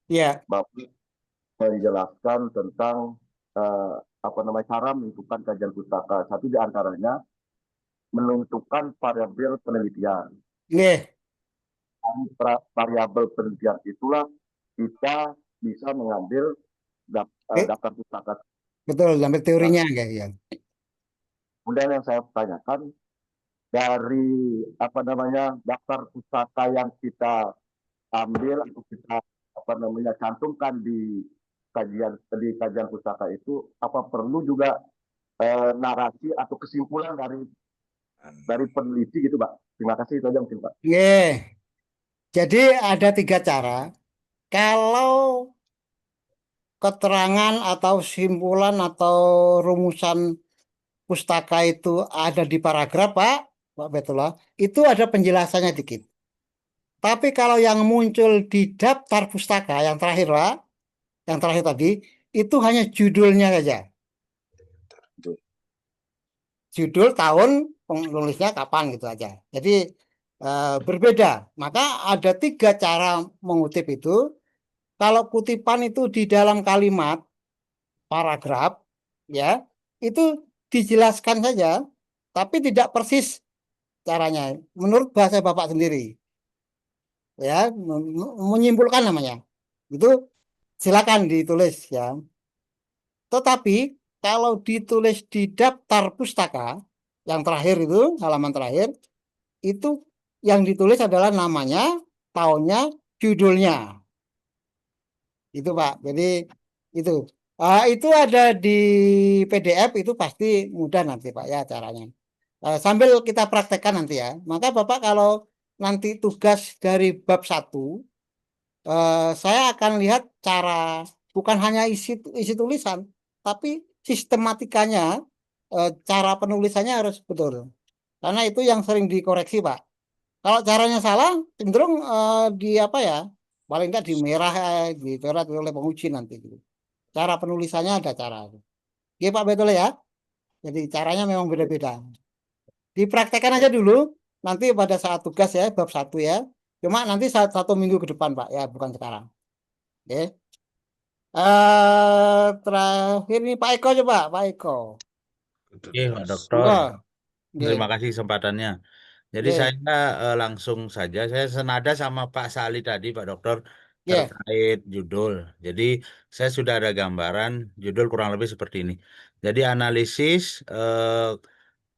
Speaker 6: iya,
Speaker 4: Bapak saya dijelaskan tentang eh, apa namanya cara menentukan kajian pustaka. Satu di antaranya menentukan variabel penelitian.
Speaker 6: iya.
Speaker 4: Variabel penelitian itulah kita bisa mengambil
Speaker 6: Oke,
Speaker 4: daftar pustaka.
Speaker 6: betul sampai
Speaker 4: Nah,
Speaker 6: teorinya kayak ya.
Speaker 4: kemudian yang saya tanyakan dari apa namanya daftar pustaka yang kita ambil atau kita apa namanya cantumkan di kajian pustaka itu apa perlu juga narasi atau kesimpulan dari peneliti gitu, Pak. Terima kasih itu aja mungkin, Pak.
Speaker 6: Iya. Jadi ada tiga cara. Kalau keterangan atau simpulan atau rumusan pustaka itu ada di paragraf, Pak Betullah, itu ada penjelasannya dikit. Tapi kalau yang muncul di daftar pustaka yang terakhir, Pak, yang terakhir tadi, itu hanya judulnya saja. Judul, tahun, penulisnya kapan gitu aja. Jadi berbeda. Maka ada tiga cara mengutip itu. Kalau kutipan itu di dalam kalimat, paragraf, ya, itu dijelaskan saja, tapi tidak persis caranya. Menurut bahasa Bapak sendiri, ya, menyimpulkan namanya. Itu silakan ditulis ya. Tetapi kalau ditulis di daftar pustaka yang terakhir itu halaman terakhir itu yang ditulis adalah namanya, tahunnya, judulnya. Itu Pak. Jadi itu. Itu ada di PDF itu pasti mudah nanti Pak ya caranya. Sambil kita praktekkan nanti ya. Maka Bapak kalau nanti tugas dari bab 1, saya akan lihat cara bukan hanya isi tulisan, tapi sistematikanya, cara penulisannya harus betul. Karena itu yang sering dikoreksi Pak. Kalau caranya salah, cenderung di apa ya, paling enggak di merah, dicoret oleh penguji nanti. Gitu. Cara penulisannya ada cara. Oke Pak betul ya. Jadi caranya memang beda-beda. Dipraktekkan aja dulu. Nanti pada saat tugas ya, bab 1 ya. Cuma nanti satu minggu ke depan Pak ya, bukan sekarang. Oke. Terakhir ini Pak Eko coba, Pak Eko.
Speaker 8: Oke, Pak Dokter.
Speaker 6: Enggak. Oke.
Speaker 8: Terima kasih kesempatannya. Jadi
Speaker 6: Oke.
Speaker 8: saya langsung saja, saya senada sama Pak Sali tadi, Pak Dokter,
Speaker 6: Oke.
Speaker 8: terkait judul. Jadi saya sudah ada gambaran judul kurang lebih seperti ini. Jadi analisis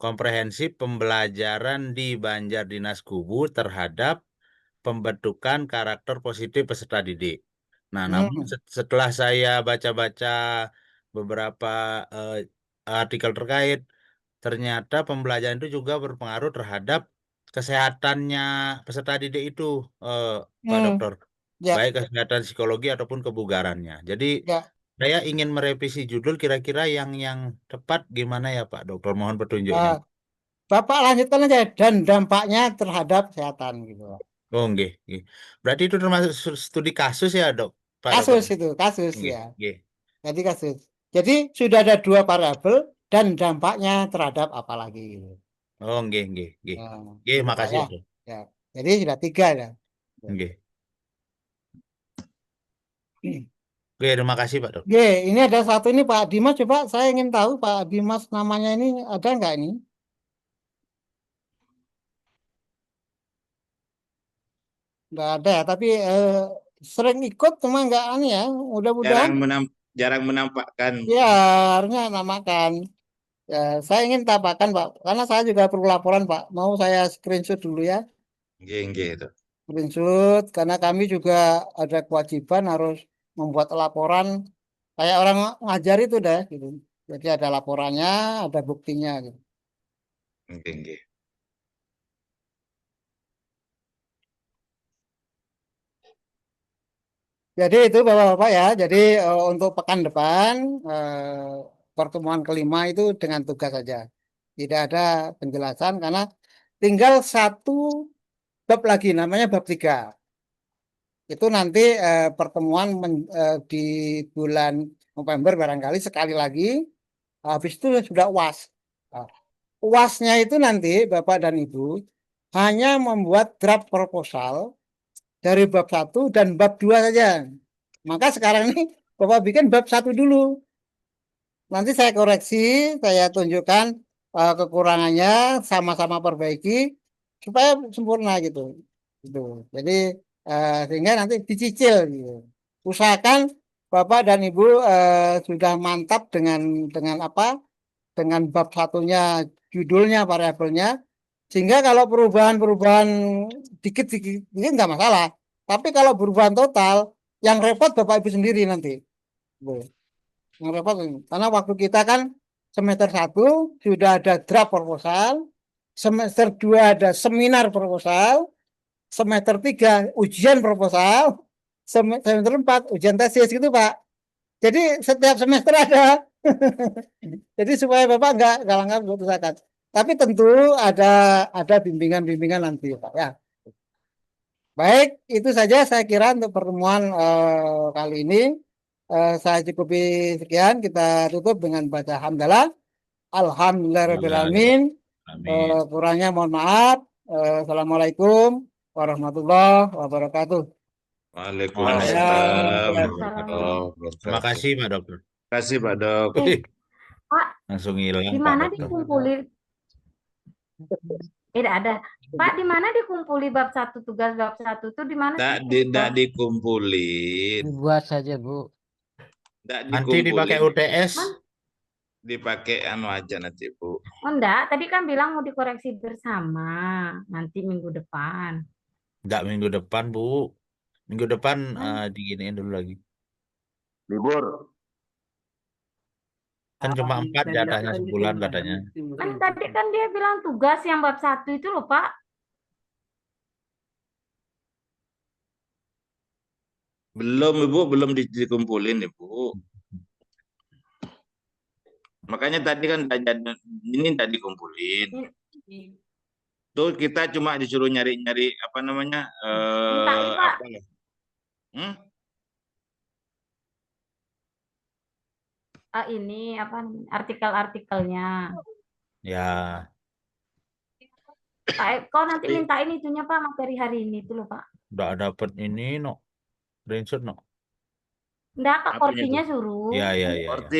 Speaker 8: komprehensif pembelajaran di Banjar Dinas Kubu terhadap pembentukan karakter positif peserta didik. Nah, namun
Speaker 6: Hmm.
Speaker 8: setelah saya baca-baca beberapa eh, artikel terkait, ternyata pembelajaran itu juga berpengaruh terhadap kesehatannya peserta didik itu, eh, Pak
Speaker 6: Hmm.
Speaker 8: Dokter,
Speaker 6: Ya,
Speaker 8: baik kesehatan psikologi ataupun kebugarannya. Jadi
Speaker 6: ya.
Speaker 8: saya ingin merevisi judul kira-kira yang tepat gimana ya Pak Dokter, mohon petunjuknya.
Speaker 6: Eh, Bapak lanjutkan aja dan dampaknya terhadap kesehatan gitu.
Speaker 8: Oh, nggih, nggih. Berarti itu termasuk studi kasus ya, Dok, Pak Dokter?
Speaker 6: Kasus itu, kasus
Speaker 8: Nggih,
Speaker 6: ya.
Speaker 8: nggih.
Speaker 6: Jadi kasus. Jadi sudah ada dua variabel dan dampaknya terhadap apa lagi gitu.
Speaker 8: Oh, nggih, nggih, nggih.
Speaker 6: Nah,
Speaker 8: Nggih,
Speaker 6: gitu Pak
Speaker 8: makasih,
Speaker 6: ya.
Speaker 8: Dok.
Speaker 6: Ya. Jadi sudah tiga ya.
Speaker 8: Oke. Oke, terima kasih Pak Dok.
Speaker 6: Oke, ini ada satu ini Pak Dimas, coba saya ingin tahu Pak Dimas namanya ini ada nggak ini? Nggak ada ya, tapi sering ikut cuma nggak ini ya. Mudah-mudahan
Speaker 3: Jarang menampakkan.
Speaker 6: ya harusnya namakan. Ya, saya ingin tambahkan Pak, karena saya juga perlu laporan Pak. Mau saya screenshot dulu ya.
Speaker 3: Gitu.
Speaker 6: Screenshot, karena kami juga ada kewajiban harus membuat laporan kayak orang ngajar itu dah gitu. Jadi ada laporannya, ada buktinya gitu.
Speaker 3: Oke.
Speaker 6: Jadi itu Bapak-Bapak ya. Jadi untuk pekan depan pertemuan kelima itu dengan tugas saja. Tidak ada penjelasan karena tinggal satu bab lagi namanya bab 3. Itu nanti pertemuan di bulan November barangkali sekali lagi. Habis itu sudah UAS. Nah, UASnya itu nanti Bapak dan Ibu hanya membuat draft proposal dari bab 1 dan bab 2 saja. Maka sekarang ini Bapak bikin bab 1 dulu. Nanti saya koreksi, saya tunjukkan kekurangannya, sama-sama perbaiki supaya sempurna gitu. Gitu. Jadi sehingga nanti dicicil gitu. Usahakan Bapak dan Ibu sudah mantap dengan apa? Dengan bab satunya, judulnya, variabelnya, sehingga kalau perubahan-perubahan dikit-dikit ini nggak masalah. Tapi kalau perubahan total, yang repot Bapak Ibu sendiri nanti. Yang repot ini. Karena waktu kita kan semester 1 sudah ada draft proposal, semester 2 ada seminar proposal, semester 3 ujian proposal, semester 4 ujian tesis gitu Pak. Jadi setiap semester ada. Jadi supaya Bapak nggak galang usahakan. Tapi tentu ada bimbingan-bimbingan nanti Pak ya. Baik, itu saja saya kira untuk pertemuan kali ini. Saya cukupi sekian. Kita tutup dengan baca hamdalah. Alhamdulillahirrahmanirrahim. Kurangnya mohon maaf. Assalamualaikum warahmatullahi wabarakatuh.
Speaker 3: Waalaikumsalam.
Speaker 8: Terima kasih Pak Dokter.
Speaker 3: Terima kasih Pak Dok.
Speaker 2: Pak,
Speaker 8: Langsung hilang
Speaker 2: di
Speaker 8: Pak
Speaker 2: mana
Speaker 8: Dokter.
Speaker 2: dikumpulin? Tidak ada. Pak, di mana dikumpuli bab 1 tugas bab 1 itu di mana sih?
Speaker 3: Tidak dikumpulin.
Speaker 7: Buat saja Bu.
Speaker 3: Tidak
Speaker 8: Nanti dipakai
Speaker 3: dikumpulin.
Speaker 8: UTS.
Speaker 3: Dipakai anu aja nanti Bu.
Speaker 2: Oh enggak, tadi kan bilang mau dikoreksi bersama nanti minggu depan.
Speaker 8: Enggak minggu depan Bu. Minggu depan diginiin dulu lagi.
Speaker 4: Libur.
Speaker 8: Kan cuma 4 jatahnya sebulan katanya.
Speaker 2: Kan tadi kan dia bilang tugas yang bab 1 itu loh Pak.
Speaker 3: Belum Ibu, belum dikumpulin Ibu. Makanya tadi kan ini tidak dikumpulin. Tuh kita cuma disuruh nyari-nyari apa namanya? Apa ya?
Speaker 2: Ini apa artikel-artikelnya.
Speaker 8: Ya.
Speaker 2: Pak, kau nanti mintain itunya Pak, materi hari ini itu loh Pak.
Speaker 8: Udah dapet ini no. Screenshot no.
Speaker 2: Enggak, Kak, kortinya suruh.
Speaker 8: Ya.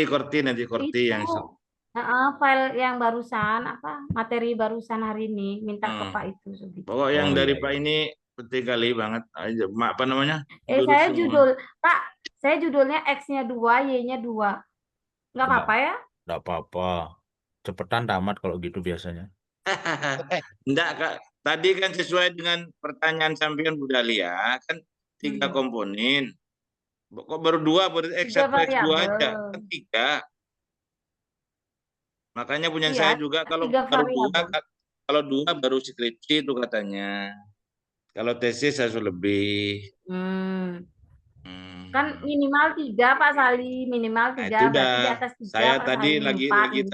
Speaker 3: Korti nanti yang
Speaker 2: file yang barusan apa materi barusan hari ini minta ke Pak itu.
Speaker 3: Pokok yang dari Pak ini penting kali banget. Apa namanya?
Speaker 2: Saya saya judulnya X-nya 2, Y-nya 2. Enggak apa-apa ya?
Speaker 8: Enggak apa-apa. Cepetan tamat kalau gitu biasanya.
Speaker 3: Enggak, Kak. Tadi kan sesuai dengan pertanyaan sampean Bu Dahlia, kan 3 komponen. Kok baru 2, baru X1, X2 aja. Kan 3. Makanya punya saya juga kalau baru 2 baru skripsi itu katanya. Kalau tesis harus lebih.
Speaker 2: Kan minimal 3 Pak Sali, minimal 3 berarti di atas 3.
Speaker 3: Saya tadi lagi 1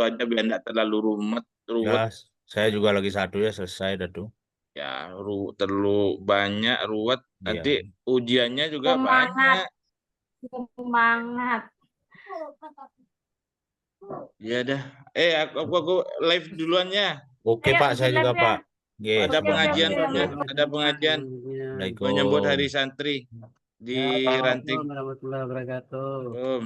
Speaker 3: aja biar enggak terlalu ruwet.
Speaker 8: Ya, saya juga lagi 1 ya, selesai dah tuh.
Speaker 3: Ya, terlalu banyak ruwet. Nanti ujiannya juga banyak.
Speaker 2: Semangat.
Speaker 3: Ya dah. Aku live duluan ya.
Speaker 8: Oke Pak, saya juga Pak. Nggih.
Speaker 3: Ada
Speaker 2: Oke,
Speaker 3: pengajian,
Speaker 2: oke,
Speaker 3: Pak. Ada pengajian menyambut Hari Santri di Ranting.
Speaker 7: Assalamualaikum warahmatullahi wabarakatuh.
Speaker 3: Om.